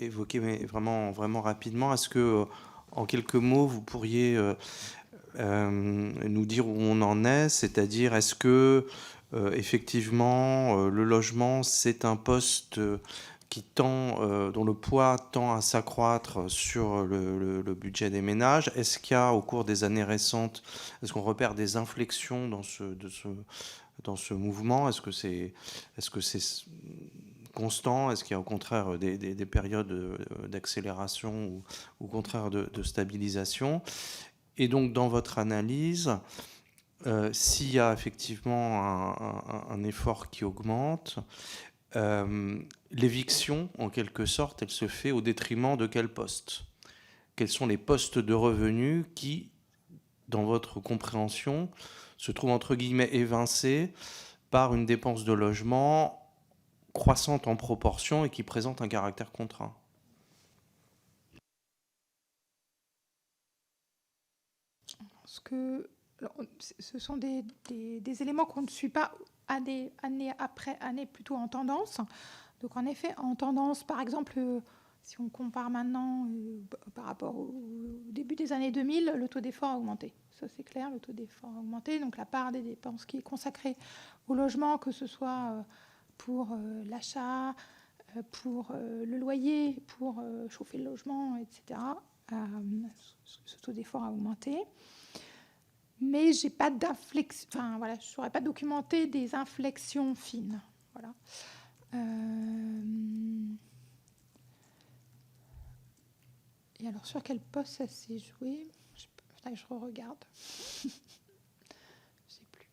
évoqué mais vraiment rapidement, est-ce que en quelques mots vous pourriez nous dire où on en est, c'est-à-dire est-ce que effectivement le logement c'est un poste qui dont le poids tend à s'accroître sur le budget des ménages. Est-ce qu'il y a au cours des années récentes, est-ce qu'on repère des inflexions dans ce mouvement? Est-ce que c'est constant? Est-ce qu'il y a au contraire des périodes d'accélération ou au contraire de stabilisation? Et donc dans votre analyse, s'il y a effectivement un effort qui augmente, l'éviction, en quelque sorte, elle se fait au détriment de quel poste? Quels sont les postes de revenus qui, dans votre compréhension, se trouvent entre guillemets évincés par une dépense de logement croissante en proportion et qui présente un caractère contraint? Ce sont des éléments qu'on ne suit pas année après année, plutôt en tendance. Donc en effet, en tendance, par exemple, si on compare maintenant par rapport au début des années 2000, le taux d'effort a augmenté. Ça c'est clair, le taux d'effort a augmenté. Donc la part des dépenses qui est consacrée au logement, que ce soit pour l'achat, pour le loyer, pour chauffer le logement, etc., ce taux d'effort a augmenté. Mais j'ai pas d'inflexion, enfin voilà, je ne saurais pas documenter des inflexions fines. Voilà. Et alors sur quel poste ça s'est joué? Je regarde. Je ne sais plus.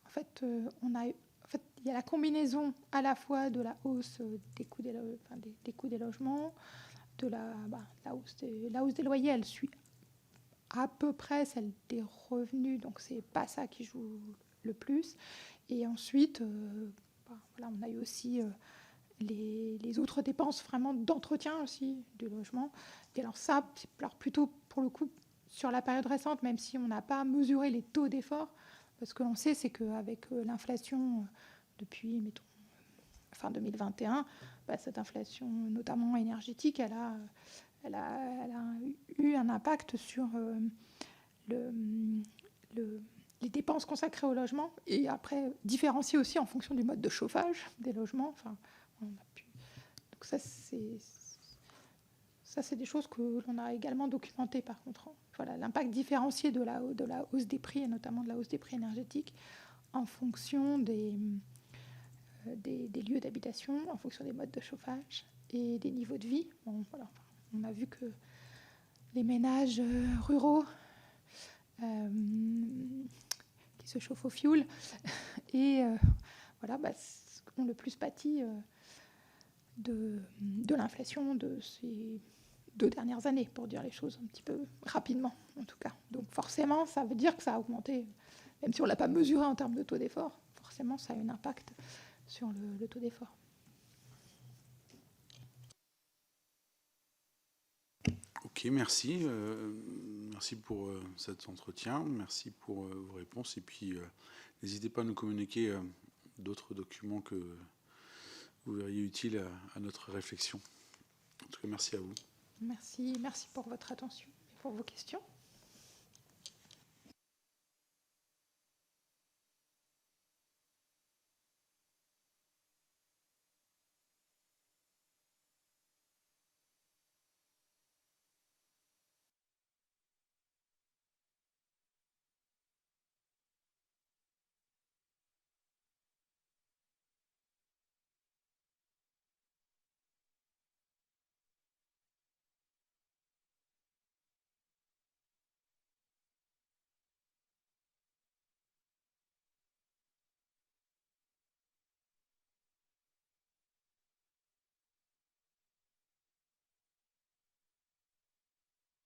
En fait, il y a la combinaison à la fois de la hausse des coûts des logements, de la hausse des loyers, elle suit à peu près celle des revenus, donc c'est pas ça qui joue le plus. Et ensuite, on a eu aussi les autres dépenses vraiment d'entretien aussi du logement. Et alors ça, c'est plutôt pour le coup sur la période récente, même si on n'a pas mesuré les taux d'effort, parce que l'on sait, c'est qu'avec l'inflation depuis, mettons, fin 2021, cette inflation, notamment énergétique, elle a eu un impact sur les dépenses consacrées au logement et après différencier aussi en fonction du mode de chauffage des logements. Enfin, donc ça c'est des choses que l'on a également documentées par contre. Voilà, l'impact différencié de la hausse des prix et notamment de la hausse des prix énergétiques en fonction des lieux d'habitation, en fonction des modes de chauffage et des niveaux de vie. Bon, voilà. On a vu que les ménages ruraux qui se chauffent au fioul et ont le plus pâti de l'inflation de ces 2 dernières années, pour dire les choses un petit peu rapidement, en tout cas. Donc forcément, ça veut dire que ça a augmenté, même si on ne l'a pas mesuré en termes de taux d'effort. Forcément, ça a un impact sur le taux d'effort. Ok, Ok, merci. Merci pour cet entretien. Merci pour vos réponses. Et puis, n'hésitez pas à nous communiquer d'autres documents que vous verriez utiles à notre réflexion. En tout cas, merci à vous. Merci pour votre attention et pour vos questions.